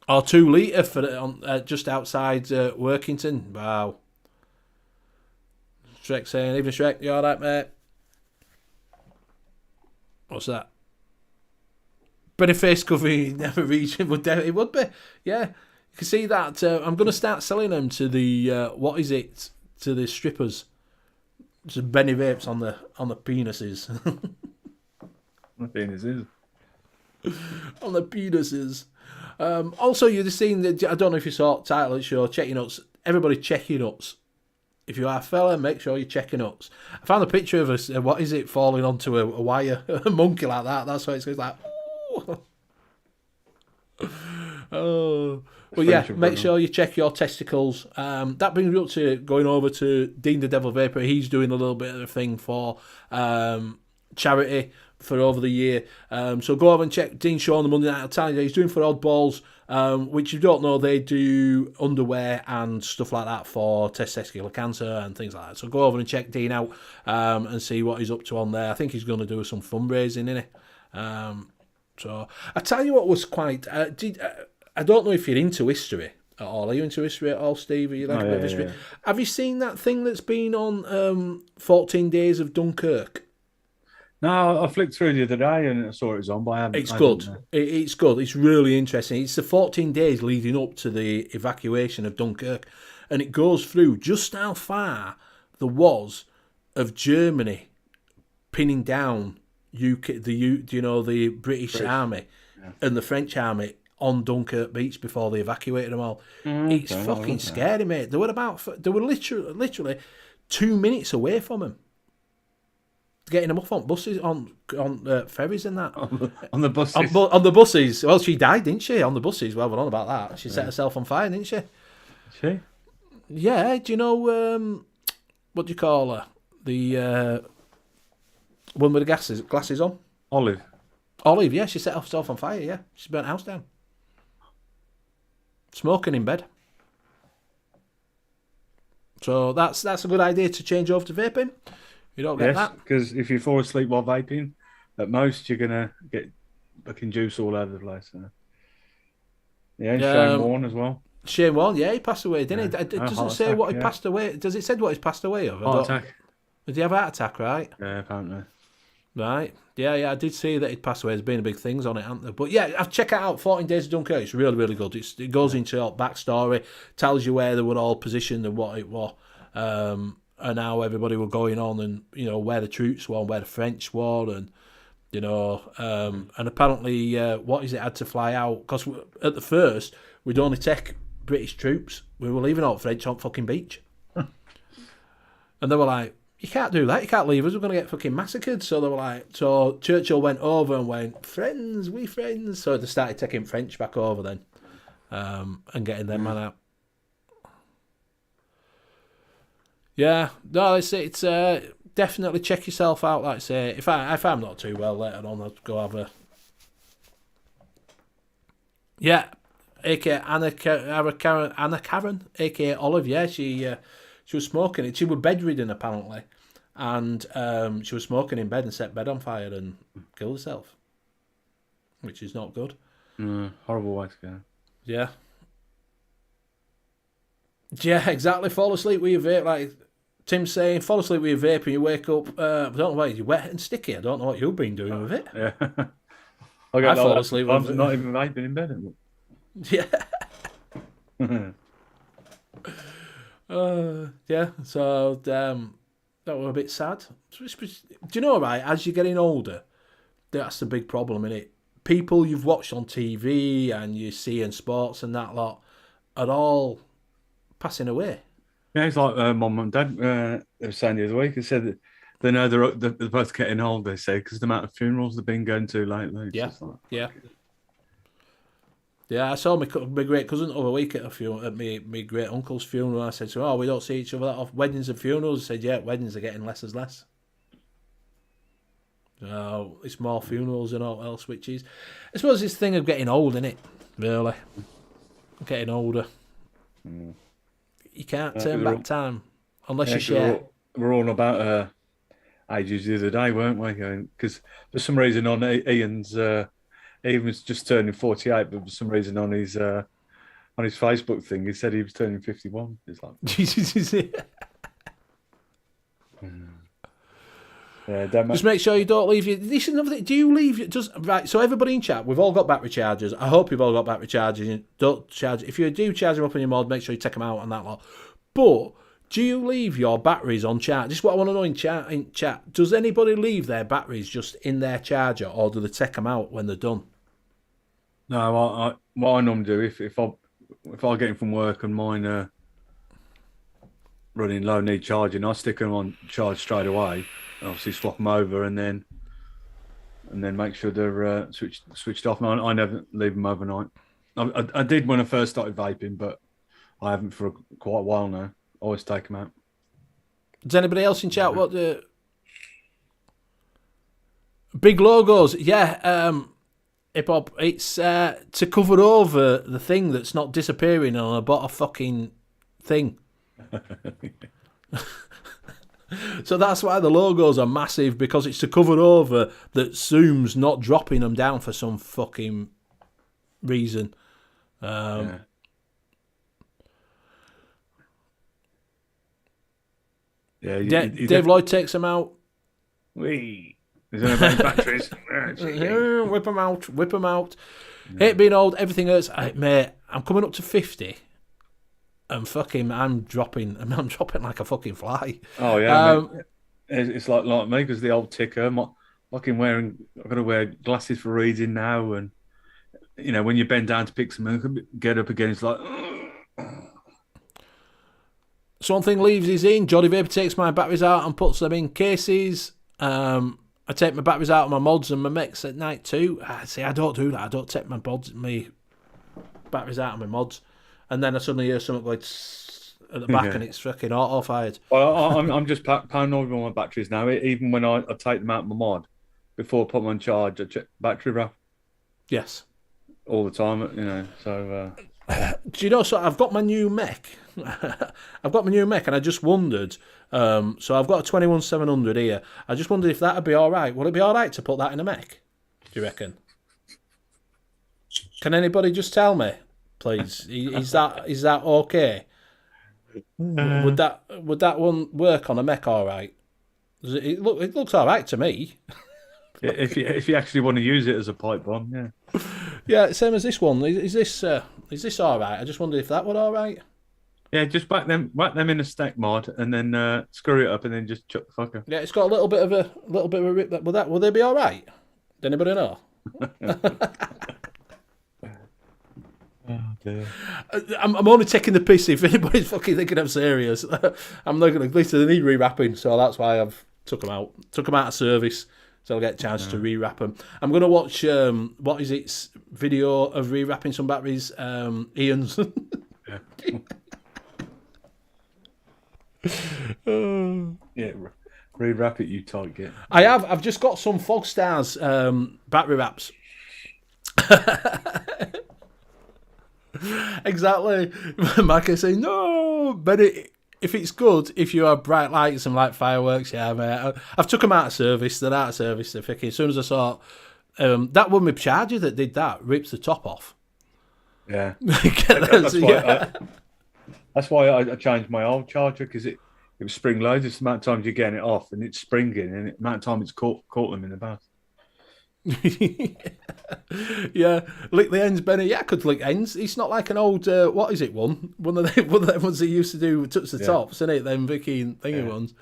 Or 2 litre for just outside Workington. Wow. Shrek saying, even Shrek, you alright, mate? What's that? But a face cover never reach it would be. Yeah. You can see that. I'm going to start selling them to the to the strippers. To Benny Vapes on the penises. The penises. On the penises. Also, you've seen that. I don't know if you saw the title of the show. Check your nuts. Everybody, check your nuts. If you are a fella, make sure you check your nuts. I found a picture of us. What is it falling onto a wire? A monkey like that. That's what it's like. Oh. Well, yeah. Make sure you check your testicles. That brings me up to going over to Dean the Devil Vapor. He's doing a little bit of a thing for charity for over the year. So go over and check Dean's show on the Monday night. I'll tell you, he's doing for Oddballs, which you don't know, they do underwear and stuff like that for testicular cancer and things like that. So go over and check Dean out and see what he's up to on there. I think he's going to do some fundraising, isn't he? So I tell you what was quite... I don't know if you're into history at all. Are you into history at all, Steve? Are you like a bit of history? Yeah. Have you seen that thing that's been on 14 Days of Dunkirk? No, I flicked through the other day and I saw it was on, but I haven't. It's good. It's good. It's really interesting. It's the 14 days leading up to the evacuation of Dunkirk, and it goes through just how far there was of Germany pinning down the British Army and the French Army on Dunkirk beach before they evacuated them all. It's fucking scary, mate. They were literally 2 minutes away from them. Getting them off on buses, on ferries and that. On the buses. On the buses. Well, she died, didn't she? On the buses. Well, we're on about that. She set herself on fire, didn't she? She? Yeah. Do you know, what do you call her? The one with the glasses on? Olive, yeah. She set herself on fire, yeah. She burnt the house down. Smoking in bed. So that's a good idea to change over to vaping. You don't get that. Because if you fall asleep while vaping, at most you're gonna get fucking juice all over the place. So. Yeah, Shane Warne as well. Shane Warne, yeah, he passed away, didn't he? It doesn't say what he passed away. Does it say what he's passed away of? Heart attack. Did he have a heart attack? Right. Yeah, apparently. Right. Yeah. I did see that he'd passed away. There's been big things on it, haven't there? But yeah, I've check it out. 14 Days of Dunkirk. It's really, really good. It goes into a backstory, tells you where they were all positioned and what it was. And how everybody were going on, and where the troops were, and where the French were, and and apparently had to fly out because at the first we'd only take British troops. We were leaving out French on fucking beach, and they were like, "You can't do that. You can't leave us. We're gonna get fucking massacred." So they were like, so Churchill went over and went, "Friends, we friends." So they started taking French back over then, and getting their man out. Yeah, no, it's definitely check yourself out. Like I say, if I'm not too well later on, I'll go have a aka Anna Karen, aka Olive. Yeah, she was smoking it. She was bedridden apparently, and she was smoking in bed and set bed on fire and killed herself, which is not good. Horrible way to go. Yeah. Yeah, exactly. Fall asleep with your vape, like Tim's saying. Fall asleep with your vape and you wake up. I don't know why you're wet and sticky. I don't know what you've been doing with it. Yeah, I fall asleep. I'm not even vaping in bed. Yeah. Yeah. So that was a bit sad. Do you know, right? As you're getting older, that's the big problem, isn't it? People you've watched on TV and you see in sports and that lot are all passing away. Yeah, it's like Mum and Dad they were saying the other week. They said that they know they're both getting old, they say, because the amount of funerals they've been going to lately. Yeah, yeah. I saw my great cousin the other week at a funeral, at my great uncle's funeral. I said to her, "Oh, we don't see each other that often. Weddings and funerals." He said, "Yeah, weddings are getting less and less. So it's more funerals and all else, which is, I suppose, this thing of getting old, isn't it? Really, getting older." You can't turn back time unless you share. We're all about ages the other day, weren't we? Because for some reason on Ian's, Ian was just turning 48, but for some reason on his Facebook thing, he said he was turning 51. It's like, Jesus. Yeah, just make sure you don't leave your. This is another thing. Do you leave your just right? So everybody in chat, we've all got battery chargers. I hope you've all got battery chargers. Don't charge. If you do charge them up in your mod, make sure you take them out and that lot. But do you leave your batteries on charge? This is what I want to know in chat. Does anybody leave their batteries just in their charger, or do they take them out when they're done? No, what I normally do if I get in from work and mine are running low, need charging, I stick them on charge straight away. Obviously swap them over and then make sure they're switched off. I never leave them overnight. I did when I first started vaping, but I haven't for quite a while now. I always take them out. Does anybody else in chat what the big logos? Yeah, hip hop. It's to cover over the thing that's not disappearing on a bottom fucking thing. So that's why the logos are massive, because it's to cover over that Zoom's not dropping them down for some fucking reason. Yeah. Dave Lloyd takes them out. Wee. There's no batteries. Whip them out. Yeah. Hate being old, everything hurts. Mate, I'm coming up to 50. And fucking, I'm dropping like a fucking fly. Oh yeah. It's like me because the old ticker. I've got to wear glasses for reading now, and when you bend down to pick something, get up again. It's like. Something leaves his in. Johnny Vapor takes my batteries out and puts them in cases. I take my batteries out of my mods and my mechs at night too. I don't do that. I don't take my batteries out of my mods, and then I suddenly hear something going at the back, and it's freaking auto fired. Well, I'm just paranoid with my batteries now. Even when I take them out of my mod, before I put them on charge, I check battery wrap. Yes. All the time, So. Do you know? So I've got my new mech. And I just wondered. So I've got a 21700 here. I just wondered if that'd be all right. Would it be all right to put that in a mech? Do you reckon? Can anybody just tell me, please? Is that okay? Would that one work on a mech? All right. It looks all right to me. If you actually want to use it as a pipe bomb, yeah. Yeah, same as this one. Is this all right? I just wondered if that would all right. Yeah, just whack them in a stack mod, and then screw it up, and then just chuck the fucker. Yeah, it's got a little bit of a rip. Will they be all right? Does anybody know? Oh dear. I'm only taking the piss. If anybody's fucking thinking I'm serious, I'm not going to. Listen, they need rewrapping, so that's why I've took them out. Took them out of service, so I'll get a chance to rewrap them. I'm going to watch what is it? Video of rewrapping some batteries. Ian's. Yeah, rewrap it, you tight git. I've just got some Fogstars battery wraps. Exactly. Mike is saying no, but if it's good, if you have bright lights and like fireworks, yeah, mate. I've took them out of service. They're out of service. They're freaking. As soon as I saw that one with charger that did that rips the top off. Yeah, That's why I changed my old charger because it was spring loaded. It's the amount of times you're getting it off and it's springing, and the amount of time it's caught them in the bath. Yeah, lick the ends, Benny. Yeah, I could lick ends. It's not like an old what is it one of them ones they used to do touch the tops, isn't it? Them Vicky thingy ones.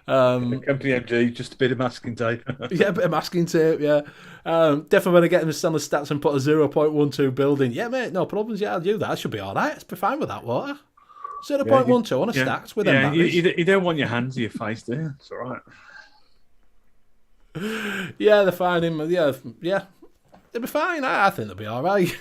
Company MG, just a bit of masking tape. Yeah, a bit of masking tape. Yeah, definitely when I get them to stand the stats and put a 0.12 building. Yeah, mate, no problems. Yeah, I'll do that. I should be all right. I'll be fine with that water. 0.12 on a stacks with them batteries. You don't want your hands to your face, do you? It's all right. Yeah, they're fine. Yeah, they'll be fine. I think they'll be all right.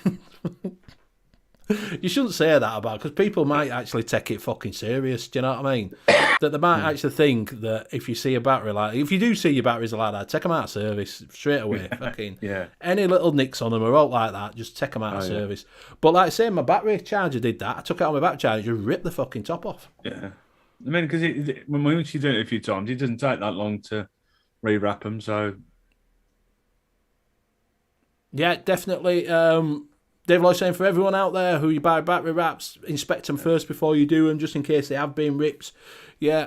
You shouldn't say that about, because people might actually take it fucking serious. Do you know what I mean? That they might actually think that if you see a battery if you do see your batteries like that, take them out of service straight away. Fucking any little nicks on them or out like that, just take them out of service. But like I say, my battery charger did that. I took it out of my battery charger, just ripped the fucking top off. Yeah, I mean, because once you do it a few times, it doesn't take that long to rewrap them. So yeah, definitely. Dave Lloyd saying, for everyone out there who you buy battery wraps, inspect them first before you do them, just in case they have been ripped. Yeah.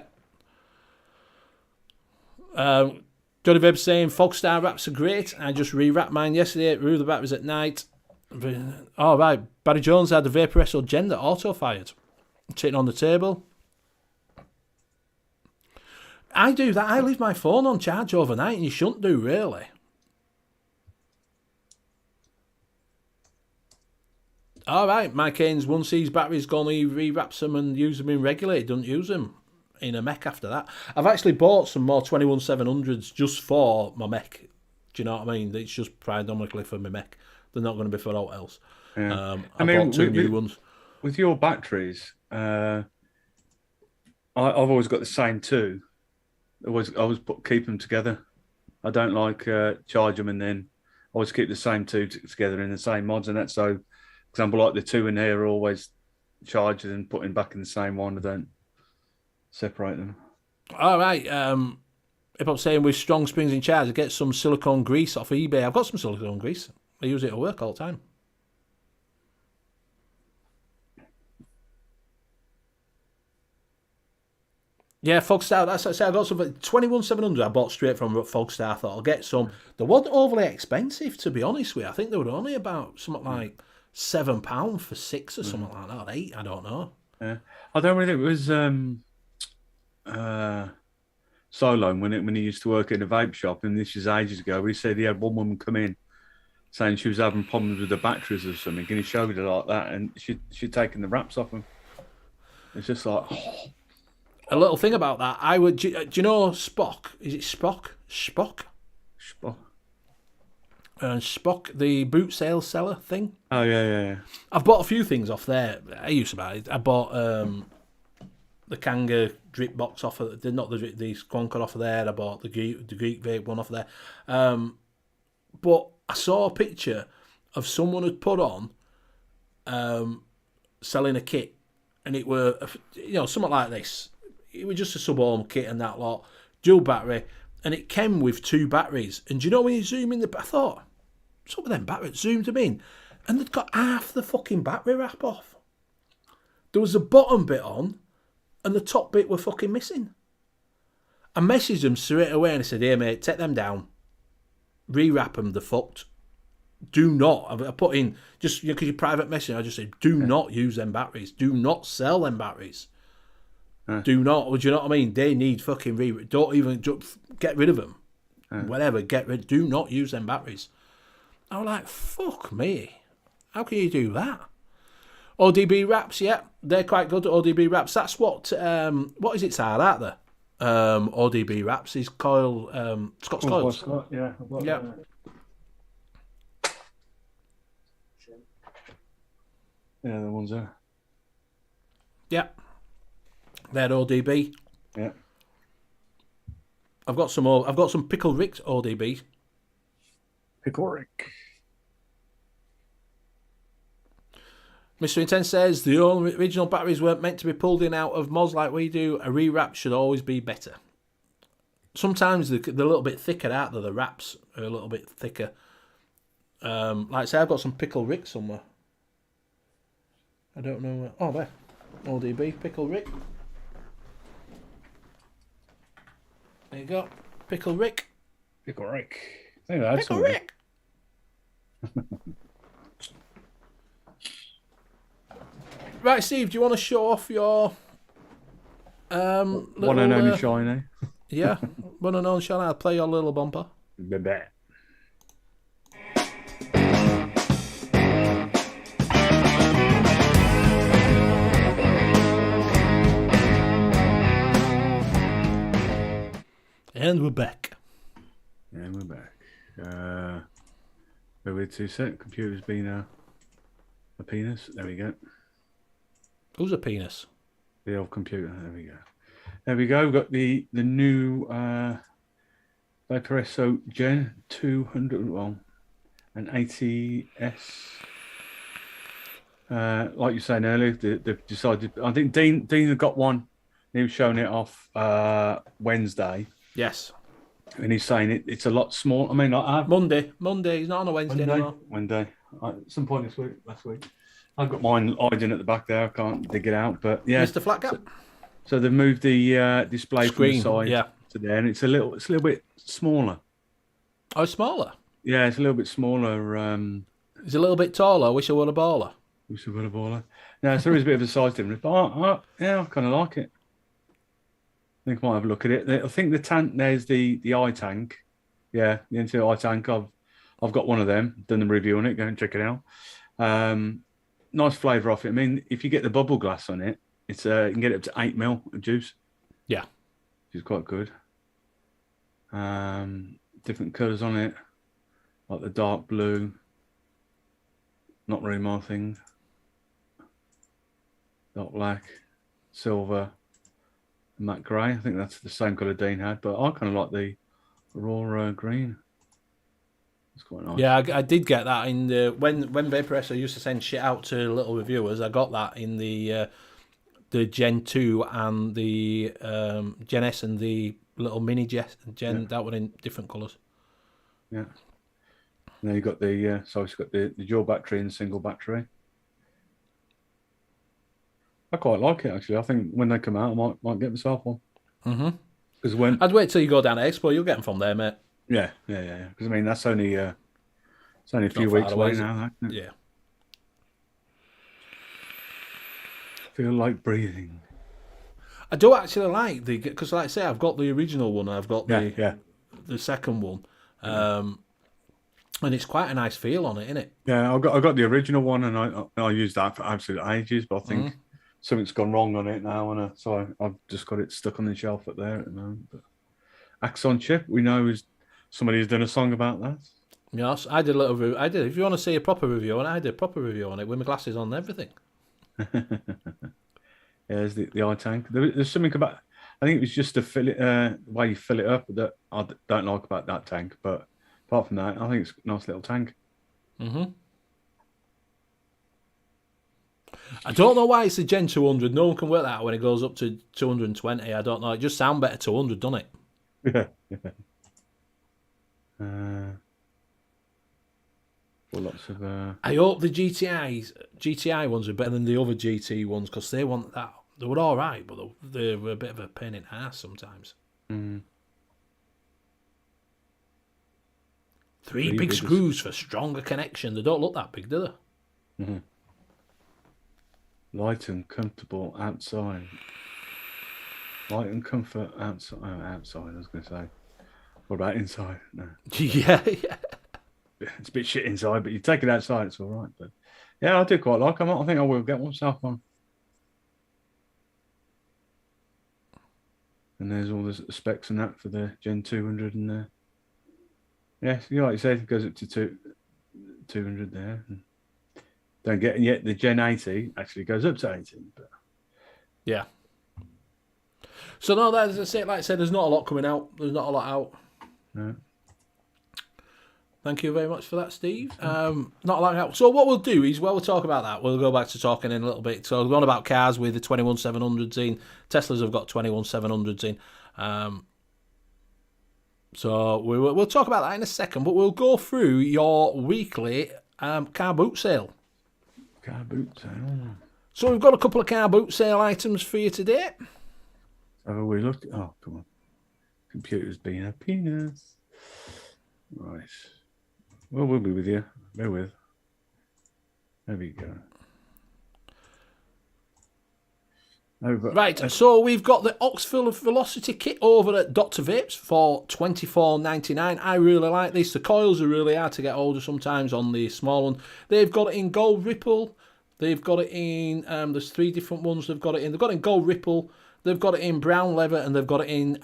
Johnny Veb saying, Fogstar wraps are great. I just rewrapped mine yesterday. Remove the batteries at night. Oh, right. Barry Jones had the Vapor SO Gen that auto-fired. Sitting on the table. I do that. I leave my phone on charge overnight, and you shouldn't do, really. All right, Mike Haynes, once these batteries gone, he rewraps them and uses them in regular. He doesn't use them in a mech after that. I've actually bought some more 21700s just for my mech. Do you know what I mean? It's just predominantly for my mech. They're not going to be for all else. Yeah. I bought two new ones. With your batteries, I've always got the same two. I always keep them together. I don't like charge them and then always keep the same two together in the same mods, and that's so. For example, like the two in here are always charged and putting back in the same one. I don't separate them. All right. If I'm saying with strong springs in charge, I get some silicone grease off eBay. I've got some silicone grease. I use it at work all the time. Yeah, Fogstar. That's what I say. I got some 21700. I bought straight from Fogstar. I thought I'll get some. They weren't overly expensive, to be honest with you. I think they were only about something like £7 for 6 or something like that, or 8. I don't know. Yeah, I don't really. It was solo when he used to work in a vape shop, and this was ages ago. He said he had one woman come in saying she was having problems with the batteries or something, and he showed her like that, and she'd taken the wraps off him. It's just like A little thing about that, I would. Do you know Spock? Is it Spock? Spock? Spock, the boot sales seller thing. Oh yeah. I've bought a few things off there. I used to buy it. I bought the Kanga drip box off of not the Squonker off of there. I bought the Greek vape one off of there. But I saw a picture of someone had put on selling a kit, and it were something like this. It was just a sub-home kit and that lot, dual battery, and it came with 2 batteries. And do you know when you zoom in I thought, some of them batteries zoomed them in, and they'd got half the fucking battery wrap off. There was a bottom bit on, and the top bit were fucking missing. I messaged them straight away and I said, "Hey mate, take them down, rewrap them. They're fucked. Do not." I put in just because your private message. I just said, "Do not use them batteries. Do not sell them batteries. Do not." Do you know what I mean? They need fucking don't even get rid of them. Whatever, get rid. Do not use them batteries. I was like, fuck me. How can you do that? ODB wraps, yeah, they're quite good. ODB wraps. That's what is it? Side out there. ODB wraps is coil. Scott's coils. Scott, yeah. Yeah. Yeah, the ones there. Yeah. They're ODB. Yeah. I've got some Pickle Rick's ODB. Pickle Rick. Mr. Intense says the original batteries weren't meant to be pulled in out of mods like we do. A rewrap should always be better. Sometimes they're a little bit thicker out there. The wraps are a little bit thicker. Like I say, I've got some Pickle Rick somewhere. I don't know where. Oh, there. ODB, Pickle Rick. There you go. Pickle Rick. Pickle Rick. I think that's Pickle Rick. Right, Steve, do you want to show off your one and only shiny? Yeah, one and only shiny. I'll play your little bumper. Bebe. And we're back. And we're back. Where we're to set. Computer's been a penis. There we go. Who's a penis? The old computer. There we go. There we go. We've got the new Vaporesso Gen 280S. Like you were saying earlier, they've decided. I think Dean had got one. He was showing it off Wednesday. Yes. And he's saying it's a lot small. I mean, Monday. He's not on a Wednesday anymore. Monday. At some point last week. I've got mine hiding at the back there. I can't dig it out, but yeah. Mr. Flatcap. So they've moved the display Screen, from the side yeah, to there, and it's a little bit smaller. Oh, it's smaller. Yeah, it's a little bit smaller. It's a little bit taller. Wish I were a baller. Wish I were a baller. No, so there is a bit of a size difference, but yeah, I kind of like it. I think I might have a look at it. I think the tank there's the eye tank. Yeah, the N2 eye tank. I've got one of them. Done the review on it. Go and check it out. Nice flavour off it. I mean, if you get the bubble glass on it, it's you can get it up to 8 ml of juice. Yeah, which is quite good. Different colours on it, like the dark blue. Not really my thing. Dark black, silver, and matte grey. I think that's the same colour Dean had, but I kind of like the raw green. It's quite nice. Yeah, I did get that in the when Vaporesso used to send shit out to little reviewers. I got that in the Gen 2 and the Gen S and the little mini Gen. Yeah. That one in different colours. Yeah. And then you got the so it's got the dual battery and single battery. I quite like it actually. I think when they come out, I might get myself one. Because I'd wait till you go down to Expo. You'll get them from there, mate. Yeah. Because I mean that's only a few weeks away now. Isn't it? Yeah. Feel like breathing. I do actually like because like I say, I've got the original one. I've got the second one. And it's quite a nice feel on it, isn't it? Yeah, I got the original one, and I used that for absolute ages. But I think something's gone wrong on it now, and so I've just got it stuck on the shelf up there at the moment. But Axon Chip, we know is somebody who's done a song about that. Yes, I did a little review. I did. If you want to see a proper review, and I did a proper review on it with my glasses on and everything. Yeah, there's the eye tank. There's something about. I think it was just to fill it, the way you fill it up that I don't like about that tank. But apart from that, I think it's a nice little tank. I don't know why it's a Gen 200. No one can work that out when it goes up to 220. I don't know. It just sounds better 200, doesn't it? Yeah. Well, lots of. I hope the GTI ones are better than the other GT ones because they want that. They were all right, but they were a bit of a pain in the ass sometimes. Three big screws for stronger connection. They don't look that big, do they? Light and comfortable outside. Light and comfort outside. Outside, I was going to say. What about inside? No. Yeah. It's a bit shit inside, but you take it outside, it's all right. But yeah, I do quite like them. I think I will get myself one. And there's all the specs and that for the Gen 200 and there. Yeah, like you said, it goes up to 200 there. Don't get yet the Gen 80 actually goes up to 80. But... Yeah. So no, that's it. Like I said, there's not a lot coming out. There's not a lot out. No. Thank you very much for that, Steve. Not a lot out. So what we'll do is, while we'll talk about that, we'll go back to talking in a little bit. So we're on about cars with the 21700s in. Teslas have got 21700s in. So we'll talk about that in a second, but we'll go through your weekly car boot sale. Car boot sale. So we've got a couple of car boot sale items for you today. Oh, we look. Oh, come on. Computer's being a penis. Right. Well, we'll be with you. Bear with. There we go. Right, so we've got the Oxford Velocity kit over at Dr. Vapes for $24.99. I really like this. The coils are really hard to get hold of sometimes on the small one. They've got it in gold ripple. They've got it in, there's 3 different ones they've got it in. They've got it in gold ripple. They've got it in brown leather, and they've got it in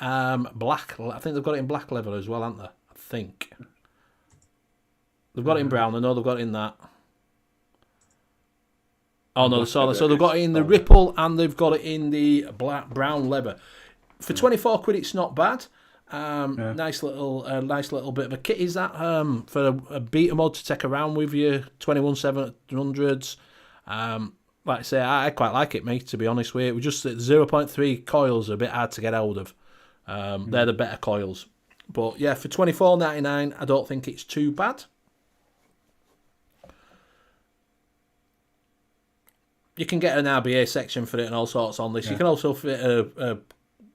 black. I think they've got it in black leather as well, haven't they? I think. They've got it in brown. I know they've got it in that. Oh no, sorry. So they've got it in the ripple and they've got it in the brown leather. For £24, it's not bad. Nice little bit of a kit is that for a beta mod to take around with you. 21700s. Like I say, I quite like it, mate. To be honest with you, it was just that 0.3 coils are a bit hard to get hold of. They're the better coils. But yeah, for $24.99, I don't think it's too bad. You can get an RBA section for it and all sorts on this. Yeah. You can also fit a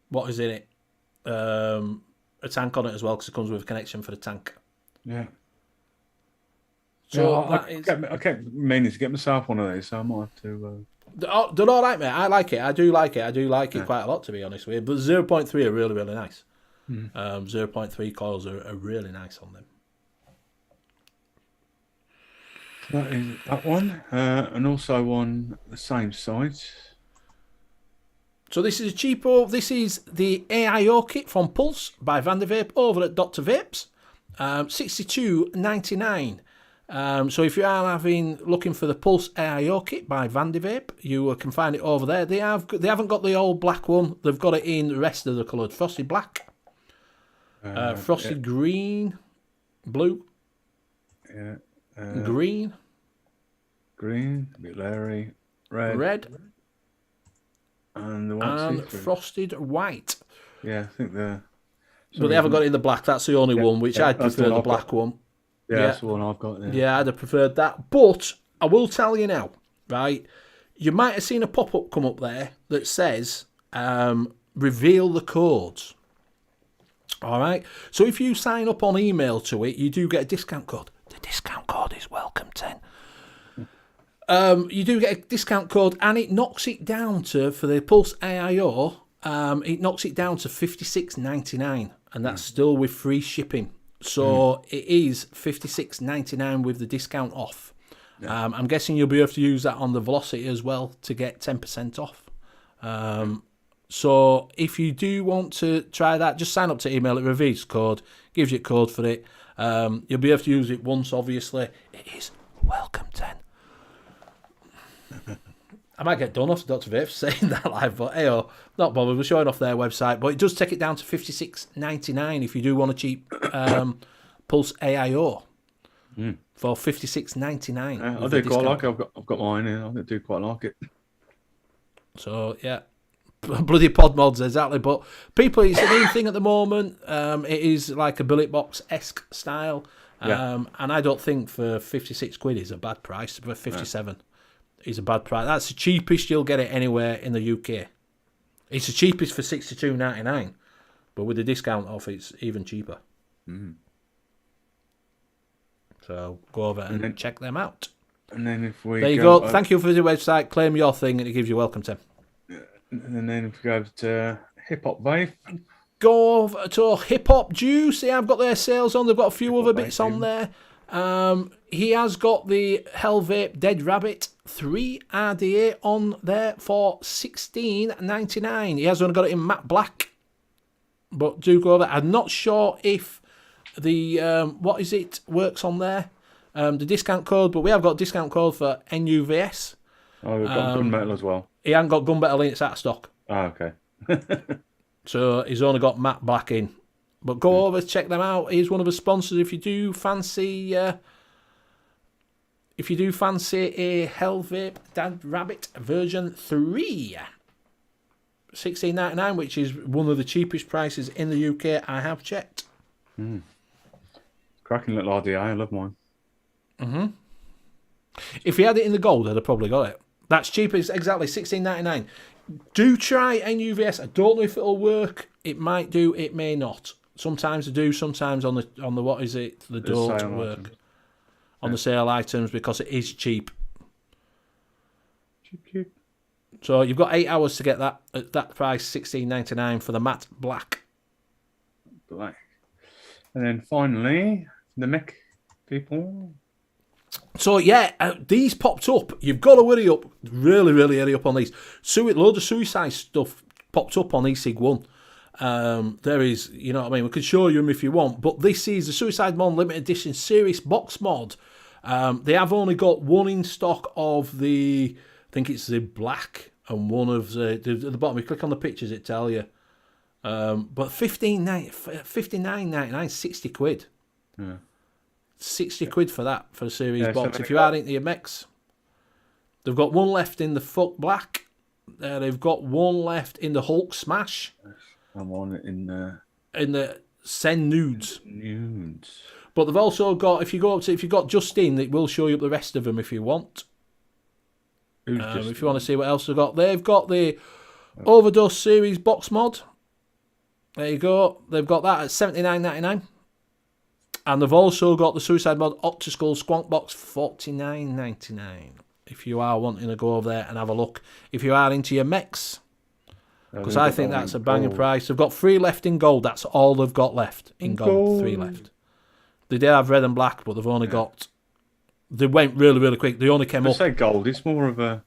what is in it, a tank on it as well, because it comes with a connection for the tank. Yeah. So I kept meaning to get myself one of these, so I might have to. They're all right, mate. I like it. I do like it quite a lot, to be honest with you. But 0.3 are really, really nice. 0.3 coils are really nice on them. That is that one, and also on the same site. So this is a cheapo. This is the AIO kit from Pulse by Vape over at Dr. Vapes, $62.99. So if you are looking for the Pulse AIO kit by Vape, you can find it over there. They haven't got the old black one. They've got it in the rest of the coloured: frosted black, frosted green, blue. Yeah. Green, a bit leery, red, and frosted white. Yeah, I think they're. But they haven't got it in the black. That's the only one, which I'd prefer the black one. Yeah, that's the one I've got there. Yeah, I'd have preferred that. But I will tell you now, right? You might have seen a pop-up come up there that says, reveal the codes. All right? So if you sign up on email to it, you do get a discount code. The discount code is welcome 10. You do get a discount code, and it knocks it down to, for the Pulse AIO, it knocks it down to $56.99, and that's still with free shipping. So it is $56.99 with the discount off. Yeah. I'm guessing you'll be able to use that on the Velocity as well to get 10% off. So if you do want to try that, just sign up to email it, Reveals code, gives you a code for it. You'll be able to use it once, obviously. It is welcome 10. I might get done off Dr. Vape saying that live, but hey, not bothered. We're showing off their website, but it does take it down to $56.99 if you do want a cheap Pulse AIO for $56.99. I do quite like it. I've got mine here. I do quite like it. So yeah, bloody pod mods exactly. But people, it's the main thing at the moment. It is like a billet box-esque style, and I don't think for £56 is a bad price. For 57. No. Is a bad price. That's the cheapest you'll get it anywhere in the UK. It's the cheapest for $62.99, but with the discount off, it's even cheaper. So go over and check them out. And then if we there you go. Thank you for the website. Claim your thing, and it gives you welcome 10. And then if we go over to Hip Hop Vape. Go over to Hip Hop Juice. Yeah, I've got their sales on. They've got a few other bits on there. He has got the N.U.V.S Dead Rabbit 3 RDA on there for $16.99. He has only got it in matte black, but do go over. I'm not sure if the works on there, the discount code, but we have got a discount code for N.U.V.S. Oh, we've got gunmetal as well. He hasn't got gunmetal in, it's out of stock. Oh, okay. So he's only got matte black in. But go over, check them out. He's one of the sponsors. If you do fancy a N.U.V.S Dead Rabbit version 3, $16.99, which is one of the cheapest prices in the UK I have checked. Cracking little RDA. I love mine. If he had it in the gold, I'd have probably got it. That's cheap. It's exactly $16.99. Do try N.U.V.S. I don't know if it'll work. It might do. It may not. Sometimes they do. Sometimes on the what is it? They don't work items. On the sale items because it is cheap. Cheap. So you've got 8 hours to get that at that price, $16.99 for the matte black. And then finally, the mech people. So yeah, these popped up. You've got to hurry up. Really, really hurry up on these. Load of suicide stuff popped up on eSig1. There is, you know what I mean, we could show you them if you want, but this is the Suicide Mod Limited Edition Series Box Mod. They have only got one in stock of the, I think it's the black, and one of the at the bottom, you click on the pictures, it tell you. But $59.99, 60 quid. Yeah. 60 quid for that, for the Series Box. So if you add into your mix, they've got one left in the Fuck Black. They've got one left in the Hulk Smash. And one in the Send Nudes. Nudes. But they've also got, if you've got Justine, it will show you up the rest of them if you want. If you want to see what else they've got. They've got the Overdose Series Box Mod. There you go. They've got that at $79.99. And they've also got the Suicide Mod Octoskull Squonk Box, $49.99. If you are wanting to go over there and have a look. If you are into your mechs. Because I think that's a banging price. They've got 3 left in gold. That's all they've got left in gold. 3 left. They did have red and black, but they've only got... They went really, really quick. They only came up... say gold. It's more of an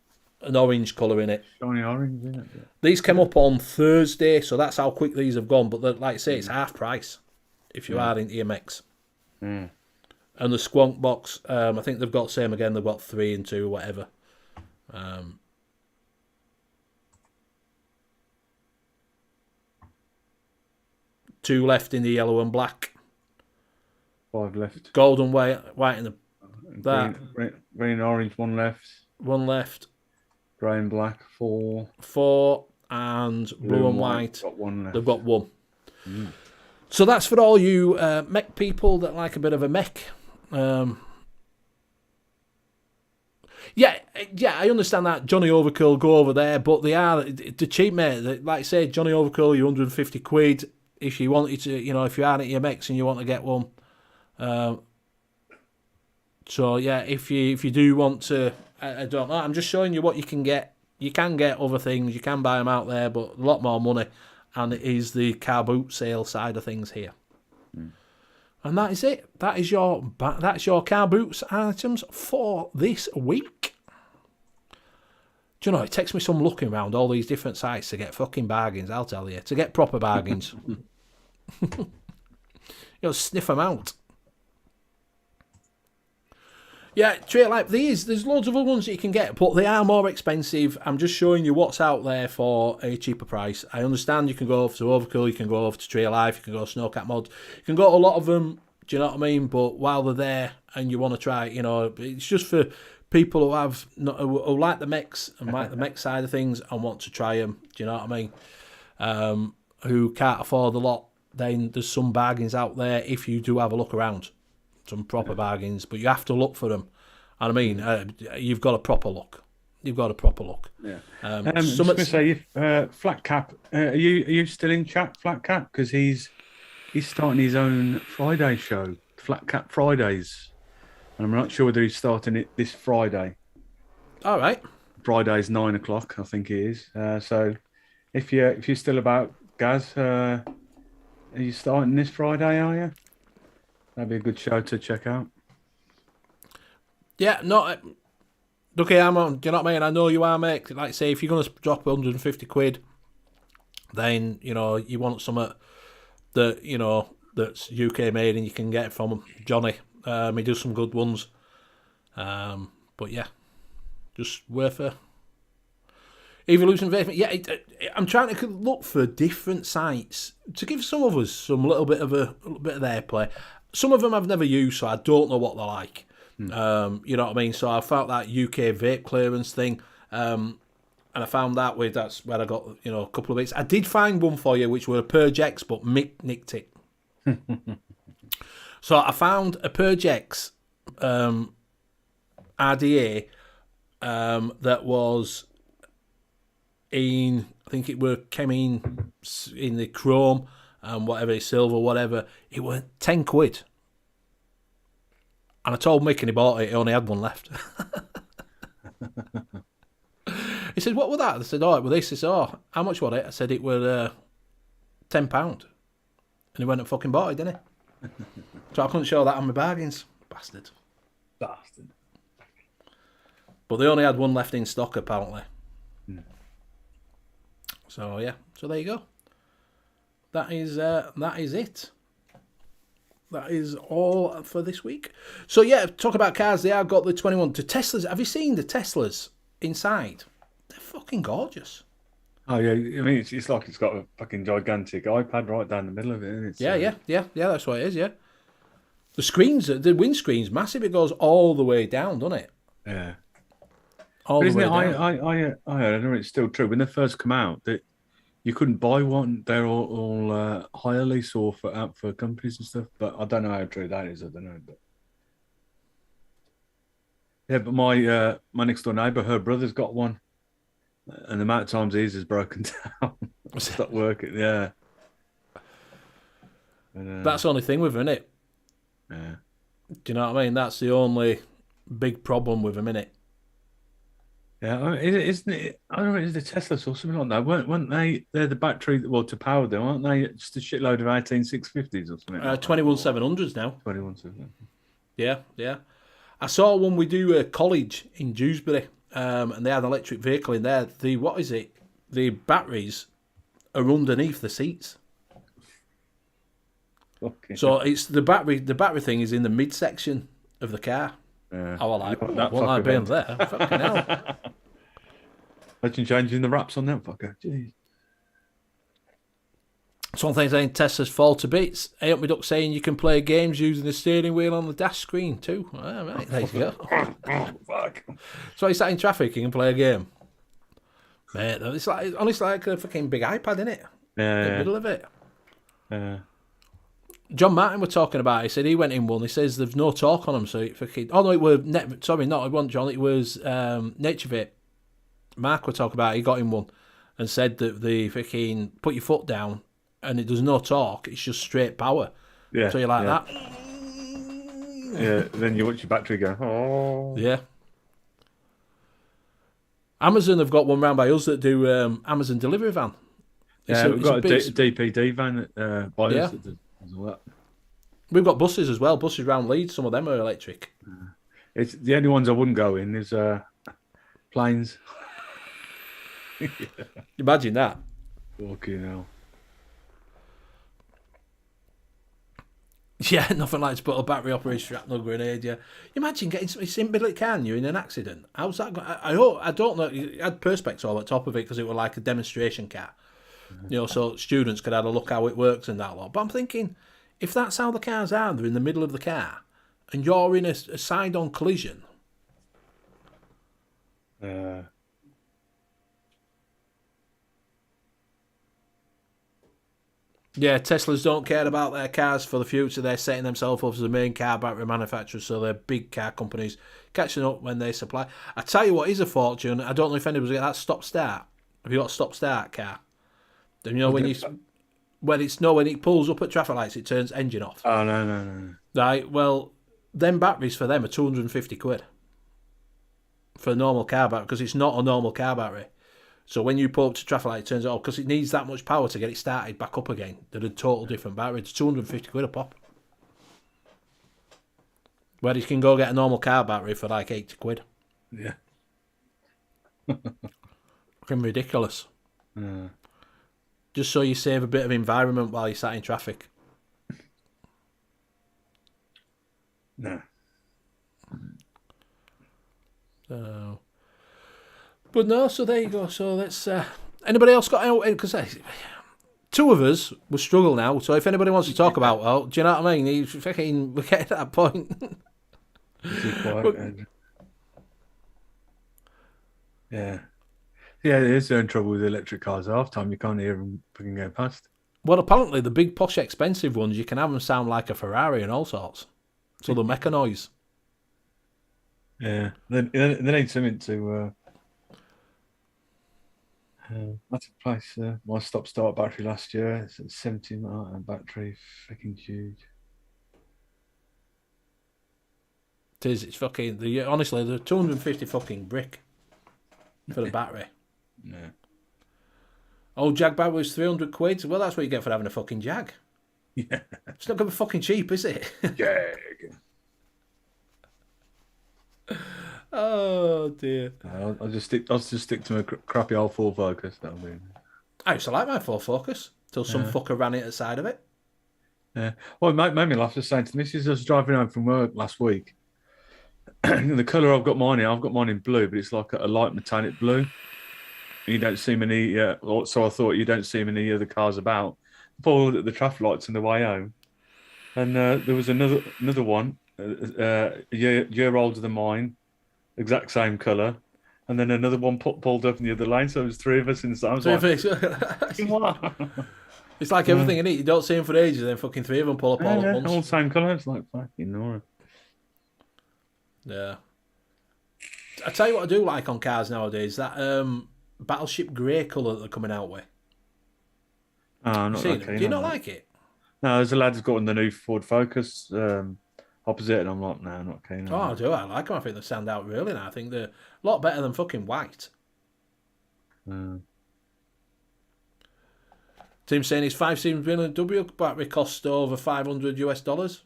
orange colour in it. Shiny orange, isn't it? Yeah. These came up on Thursday, so that's how quick these have gone. But like I say, it's half price if you are into your mix. And the Squonk Box, I think they've got same again. They've got 3 and 2, whatever. 2 left in the yellow and black. 5 left. Gold and white in the that. Green and orange, 1 left. 1 left. Grey and black, 4. 4 and blue and white. Got 1 left. They've got 1. So that's for all you mech people that like a bit of a mech. Yeah, I understand that Johnny Overkill go over there, but they are the cheap mate. Like I say, Johnny Overkill, you 150 quid. If you wanted to, you know, if you are at your mechs and you want to get one. So yeah, if you do want to, I don't know. I'm just showing you what you can get You can get other things, you can buy them out there, but a lot more money. And it is the car boot sale side of things here. And that is it. That's your car boots items for this week. Do you know, it takes me some looking around all these different sites to get fucking bargains, I'll tell you. To get proper bargains. Sniff them out. Yeah, treat it like these. There's loads of other ones that you can get, but they are more expensive. I'm just showing you what's out there for a cheaper price. I understand you can go over to Overkill, you can go over to Tree of Life, you can go to Snowcat Mods, you can go to a lot of them, do you know what I mean? But while they're there and you want to try it, it's just for people who like the mechs and like the mech side of things and want to try them, do you know what I mean? Who can't afford a lot, then there's some bargains out there if you do have a look around. Some proper bargains, but you have to look for them. And I mean, you've got a proper look. You've got a proper look. Yeah. Just going to say, Flat Cap, are you still in chat, Flat Cap? Because he's starting his own Friday show, Flat Cap Fridays, and I'm not sure whether he's starting it this Friday. All right. Friday's 9 o'clock, I think it is. So if you're still about, Gaz, are you starting this Friday? Are you? That'd be a good show to check out. Yeah, no, okay, I'm on. Do you know what I mean? I know you are, mate. Like I say, if you're going to drop 150 quid, then, you want something that, that's UK made and you can get it from Johnny. He does some good ones. But yeah, just worth a Evolution Vape. Yeah, I'm trying to look for different sites to give some of us some little bit of their play. Some of them I've never used, so I don't know what they're like. You know what I mean? So I found that UK vape clearance thing, and I found that's where I got a couple of bits. I did find one for you, which were a Purge X, but Mick nicked it. So I found a Purge X RDA that was in, I think it came in the chrome and whatever, silver, whatever. It was 10 quid. And I told Mick and he bought it, he only had one left. He said, what was that? I said, it was this. He said, how much was it? I said, it was £10. And he went and fucking bought it, didn't he? So I couldn't show that on my bargains. Bastard. But they only had one left in stock, apparently. So, yeah. So there you go. That is it. That is all for this week. So, yeah, talk about cars. They have got the 21. The Teslas. Have you seen the Teslas inside? They're fucking gorgeous. Oh, yeah. I mean, it's like it's got a fucking gigantic iPad right down the middle of it. Isn't it? Yeah. That's what it is, yeah. The screens, the windscreen's massive. It goes all the way down, doesn't it? Yeah. All but the way isn't down. I don't know, it's still true. When they first come out, that you couldn't buy one. They're all hire lease or out for companies and stuff. But I don't know how true that is. I don't know. But yeah, but my next door neighbour, her brother's got one, and the amount of times his is broken down, stopped working. Yeah, but, that's the only thing with them, isn't it? Yeah. Do you know what I mean? That's the only big problem with them, innit? Yeah, isn't it? I don't know, is the Teslas or something like that? Weren't they? They're the battery, to power them, aren't they? Just a shitload of 18650s or something. 21700s now. 21700. Yeah. I saw one we do a college in Dewsbury, and they had an electric vehicle in there. The batteries are underneath the seats. Okay. So it's the battery. The battery thing is in the midsection of the car. Yeah. Oh, what I been there? Fucking hell. Imagine changing the wraps on them fucker. Jeez. Something saying Tesla's fall to bits. Hey, up my duck saying you can play games using the steering wheel on the dash screen too. All right, there you go. Fuck. So he's sat in traffic, you can play a game. Mate, it's honestly like a fucking big iPad, isn't it? Yeah. In the middle of it. Yeah. John Martin were talking about it. He said he went in one. He says there's no talk on them. So it fucking... Oh, no, it was... it wasn't John. It was Nature Vape. Mark were talking about it. He got in one and said that the fucking... Put your foot down and there's no talk. It's just straight power. Yeah. So you like that? Yeah. Then you watch your battery go, oh. Yeah. Amazon have got one round by us that do Amazon delivery van. Yeah, we've got a DPD van by us that does all that. We've got buses as well. Buses round Leeds. Some of them are electric. It's the only ones I wouldn't go in is planes. Imagine that. Fucking hell. Yeah, nothing like to put a battery operated shrapnel grenade. Yeah, imagine getting something in middle can you in an accident. How's that going? I don't know. You had perspex all at top of it because it was like a demonstration car. You know, so students could have a look how it works and that lot. But I'm thinking, if that's how the cars are, they're in the middle of the car, and you're in a side-on collision. Yeah, Teslas don't care about their cars for the future. They're setting themselves up as the main car battery manufacturers, so they're big car companies catching up when they supply. I tell you what is a fortune. I don't know if anybody's got that stop-start. Have you got a stop-start car? Then you know when it pulls up at traffic lights, it turns engine off. Oh, no. Right, well, them batteries for them are £250 for a normal car battery because it's not a normal car battery. So when you pull up to traffic light, it turns off because it needs that much power to get it started back up again. They're a total different battery. It's £250 a pop. Where you can go get a normal car battery for like £80. Yeah. Fucking ridiculous. Just so you save a bit of environment while you're sat in traffic. No. So, but no, so there you go. So let's. Anybody else got out? Because two of us will struggle now. So if anybody wants to talk about, well, do you know what I mean? We're getting to that point. Yeah. Yeah, it is in trouble with electric cars half time. You can't hear them fucking go past. Well, apparently the big posh expensive ones, you can have them sound like a Ferrari and all sorts. So the mecha noise. Yeah, they need something to. I took place my stop-start battery last year. It's a 17 battery, freaking huge. It is. It's fucking. Honestly, they're 250 fucking brick for the battery. Yeah. Oh, Jag battery was £300. Well, that's what you get for having a fucking Jag. Yeah. It's not going to be fucking cheap, is it? Jag. Oh dear. I'll just stick to my crappy old Ford Focus. That'll be. I used to like my Ford Focus till some fucker ran it at the side of it. Yeah. Well, it made me laugh just saying to the missus, I was driving home from work last week. The colour I've got mine in blue, but it's like a light metallic blue. You don't see many, so I thought you don't see many other cars about. I pulled at the traffic lights on the way home, and there was another one, a year older than mine, exact same colour, and then another one pulled up in the other lane. So it was three of us inside. I was like, it's like everything in it. You don't see them for ages, then fucking three of them pull up all at once. All same colour. It's like fucking Nora. Yeah. I tell you what I do like on cars nowadays, that Battleship grey colour that they're coming out with. Oh, I'm not okay. Do you not like it? No, there's a lad who's got the new Ford Focus opposite, and I'm like, no, I'm not keen. Oh, I do. I like them. I think they stand out really now. I think they're a lot better than fucking white. Tim saying his 5-series BMW battery cost over $500.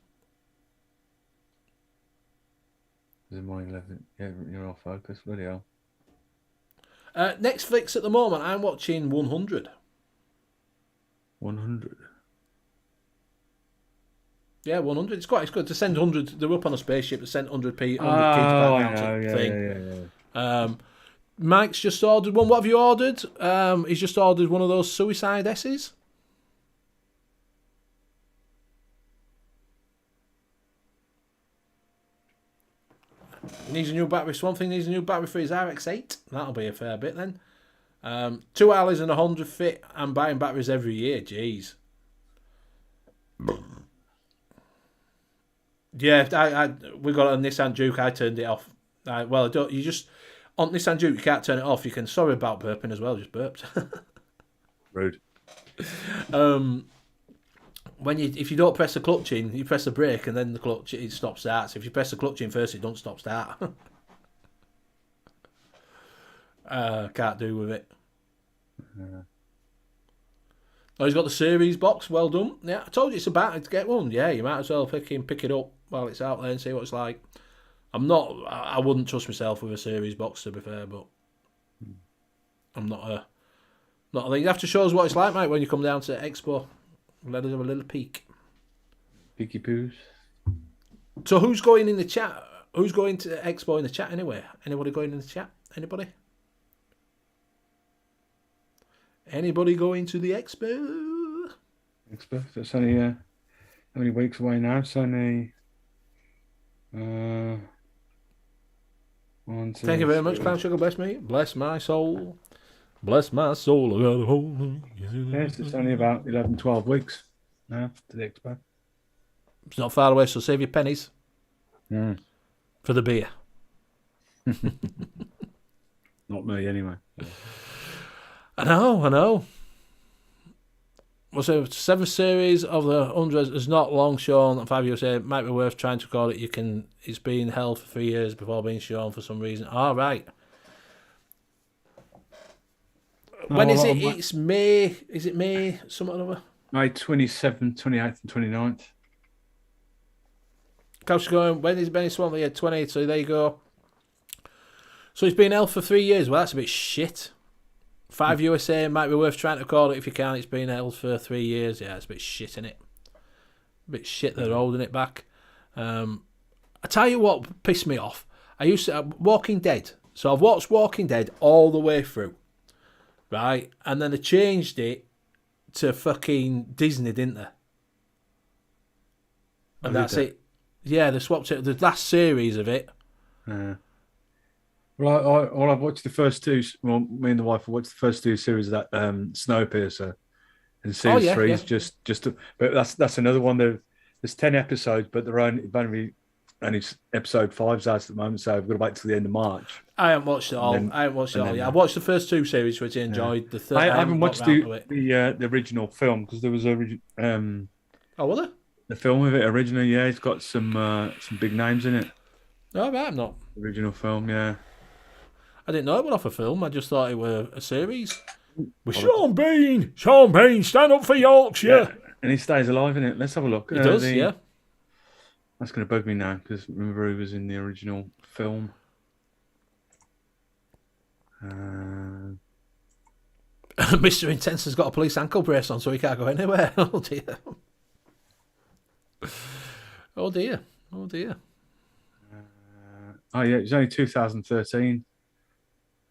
Is it my 11? Yeah, you're off focus. Bloody hell. Netflix at the moment, I'm watching 100. 100. Yeah, 100. It's good to send 100. They're up on a spaceship to send 100 key to thing. Mike's just ordered one. What have you ordered? He's just ordered one of those Suicide S's. Needs a new battery. Swamp Thing needs a new battery for his RX-8. That'll be a fair bit then. 2 Harleys and 100 fit. I'm buying batteries every year. Jeez. Yeah, we got a Nissan Juke. I turned it off. On Nissan Juke you can't turn it off. You can. Sorry about burping as well. Just burped. Rude. If you don't press the clutch in, you press the brake and then the clutch it stops starts. If you press the clutch in first, it don't stop start. Can't do with it. Oh, he's got the series box. Well done. Yeah, I told you it's about to get one. Yeah, you might as well pick it up while it's out there and see what it's like. I wouldn't trust myself with a series box, to be fair, but I'm not a thing. You have to show us what it's like, mate, when you come down to Expo. Let us have a little peek. Peeky poos. So who's going in the chat? Who's going to Expo in the chat anyway? Anybody going in the chat? Anybody? Anybody going to the Expo? Expo. It's only how many weeks away now? It's only 1, 2, Thank you very much, 3. Clown Sugar. Bless me. Bless my soul. Bless my soul. I got a hold. Yes, it's only about 11, 12 weeks now to the Expo. It's not far away, so save your pennies Mm. for the beer. Not me, anyway. I know. Was it 7th series of the 100 is not long shown on 5 years. It might be worth trying to record it. It's been held for 3 years before being shown for some reason. All right. When is it? It's May. Is it May? Something or other. May 27th, 28th, and 29th. Couch going. When is Benny Swan? Yeah, 28. So there you go. So it's been held for 3 years. Well, that's a bit shit. 5 USA might be worth trying to call it if you can. It's been held for 3 years. Yeah, it's a bit shit, isn't it? A bit shit they're holding it back. I tell you what pissed me off. I used to Walking Dead. So I've watched Walking Dead all the way through, right? And then they changed it to fucking Disney, didn't they? And that's it. Yeah, they swapped it. The last series of it. Well, I've watched the first two. Well, me and the wife have watched the first two series of that Snowpiercer, and series 3 is just. But that's another one. There's 10 episodes, but they're only episode 5's out at the moment, so we've got to wait till the end of March. I haven't watched it all. Yeah, I watched the first 2 series, which I enjoyed. The third, I haven't watched the original film because there was a. Oh, was there? The film of it originally, yeah, it's got some big names in it. Oh, right, I'm not. Original film, yeah. I didn't know it was off a film. I just thought it was a series. With Sean Bean! Sean Bean, stand up for Yorkshire! Yeah. And he stays alive in it. Let's have a look. He does, yeah. That's going to bug me now because remember he was in the original film. Mr. Intense has got a police ankle brace on, so he can't go anywhere. Oh, dear. Oh, dear. Oh, dear. Oh, yeah, it was only 2013,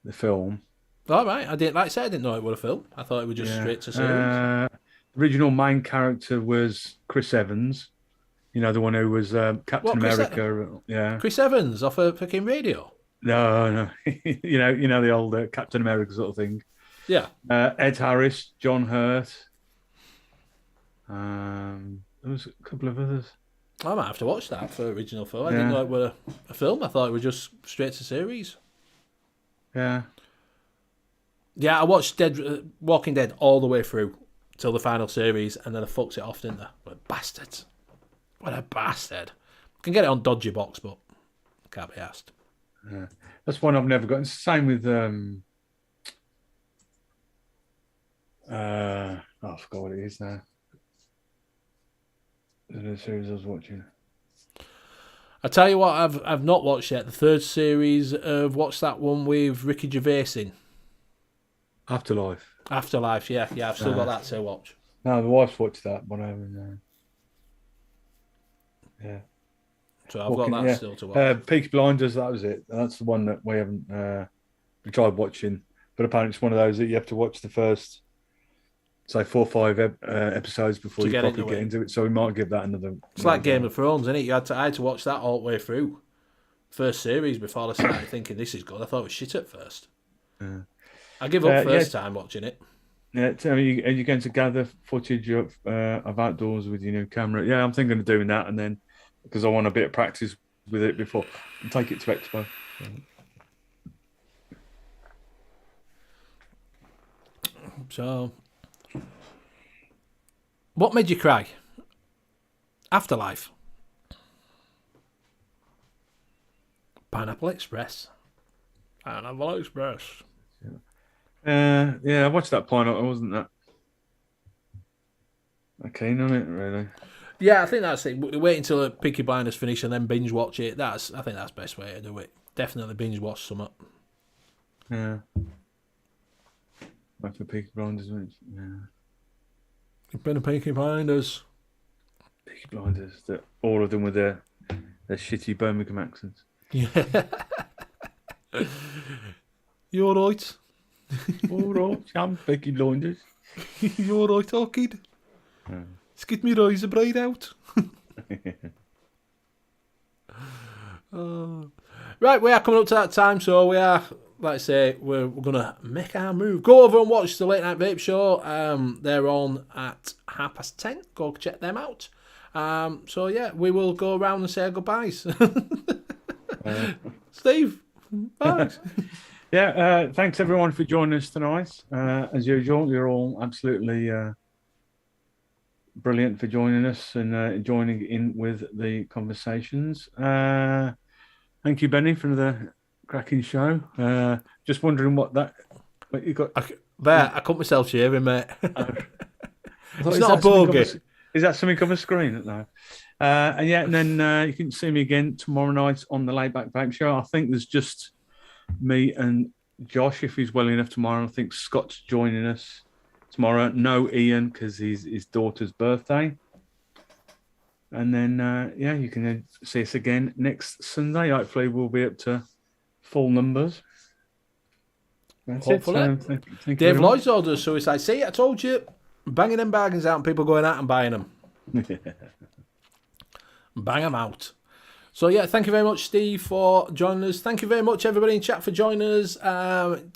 the film. All right. I didn't know it was a film. I thought it was just straight to series. Original main character was Chris Evans. You know, the one who was Captain America. Yeah. Chris Evans off a fucking radio? No. you know the old Captain America sort of thing. Yeah. Ed Harris, John Hurt. There was a couple of others. I might have to watch that for original film. I didn't know it was a film. I thought it was just straight to series. Yeah. Yeah, I watched Walking Dead all the way through till the final series, and then I fucked it off, didn't I? What a bastard. What a bastard. Can get it on Dodgy Box, but can't be asked. Yeah. That's one I've never got. It's the same with I forgot what it is now. The series I was watching. I tell you what, I've not watched yet. The third series of what's that one with Ricky Gervais in? Afterlife, yeah. I've still got that to watch. No, the wife's watched that, but I haven't. Yeah. So I've got that still to watch. Peaky Blinders, that was it. That's the one that we haven't we tried watching, but apparently it's one of those that you have to watch the first, say, 4 or 5 episodes before you properly get into it. So we might give that another. It's like Game of Thrones, isn't it? I had to watch that all the way through, first series, before I started thinking this is good. I thought it was shit at first. I give up first time watching it. Yeah, tell me, are you going to gather footage of outdoors with your new camera? Yeah, I'm thinking of doing that, and then because I want a bit of practice with it before and take it to Expo. So, what made you cry? Afterlife. Pineapple Express. Pineapple Express. Yeah, I watched that pilot. I wasn't that keen on it, really. Yeah, I think that's it. Wait until Peaky Blinders finish and then binge watch it. I think that's the best way to do it. Definitely binge watch something. Yeah. Back for Peaky Blinders, yeah. Been a Peaky Blinders. Peaky Blinders, all of them with their shitty Birmingham accents. Yeah. You alright? All right, I'm Peaky Blinders. You alright, kid? Yeah. Let's get me razor blade out. Right, we are coming up to that time, so we are, like I say, we're going to make our move. Go over and watch the Late Night Vape Show. They're on at 10:30. Go check them out. So, yeah, we will go around and say our goodbyes. Steve, thanks. Yeah, thanks everyone for joining us tonight. As usual, you're all absolutely brilliant for joining us and joining in with the conversations. Thank you, Benny, for the cracking show. Just wondering what you got. I cut myself shaving, mate. It's Is not a bogey. Is that something on the screen at now? And then you can see me again tomorrow night on the Laid Back Vape Show. I think there's just me and Josh, if he's well enough tomorrow. I think Scott's joining us tomorrow. No Ian, because his daughter's birthday. And then, you can see us again next Sunday. Hopefully we'll be up to full numbers. That's Hopefully. It. So, thank you Dave very Lloyd's orders suicide. See, I told you. Banging them bargains out and people going out and buying them. Bang them out. So, yeah, thank you very much, Steve, for joining us. Thank you very much, everybody in chat, for joining us.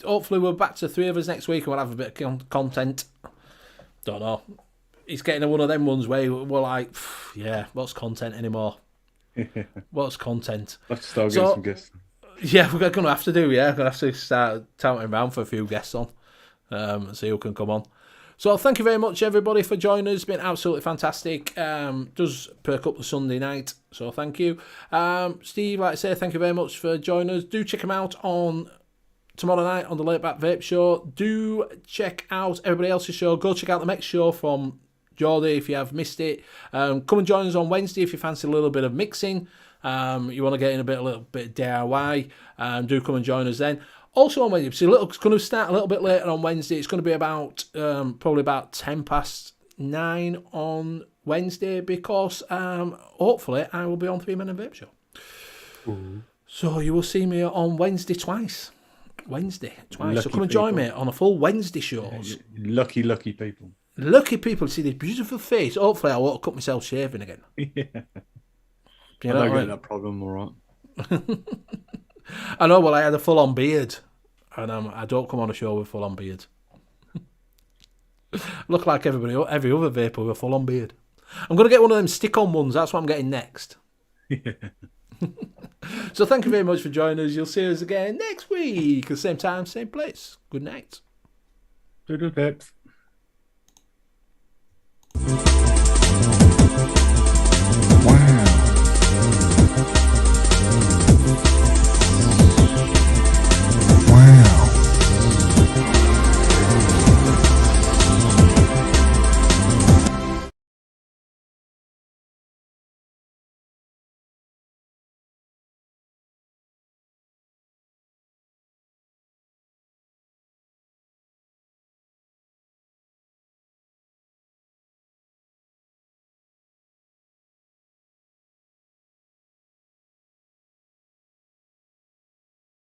Hopefully we're back to 3 of us next week and we'll have a bit of content. Don't know. It's getting one of them ones where we're like, yeah, what's content anymore? What's content? Let's start getting some guests. Yeah, we're going to have to do, yeah. We're going to have to start touting around for a few guests on and see who can come on. So thank you very much, everybody, for joining us. It's been absolutely fantastic. Does perk up the Sunday night, so thank you. Steve, like I say, thank you very much for joining us. Do check him out on tomorrow night on the Late Back Vape Show. Do check out everybody else's show. Go check out the next show from Geordie if you have missed it. Come and join us on Wednesday if you fancy a little bit of mixing. You want to get in a little bit of DIY. Do come and join us then. Also on Wednesday, it's going to start a little bit later on Wednesday. It's going to be about probably about 9:10 on Wednesday because hopefully I will be on 3 Men and Vape Show. Ooh. So you will see me on Wednesday twice. Lucky so come and join me on a full Wednesday shows. Lucky people. Lucky people see this beautiful face. Hopefully I won't cut myself shaving again. Yeah. You know I don't get that problem, all right. I know, well, I had a full-on beard, and I don't come on a show with full-on beard. Look like every other vapor with a full-on beard. I'm going to get one of them stick-on ones. That's what I'm getting next. Yeah. So thank you very much for joining us. You'll see us again next week. At the same time, same place. Good night. Doodle pips.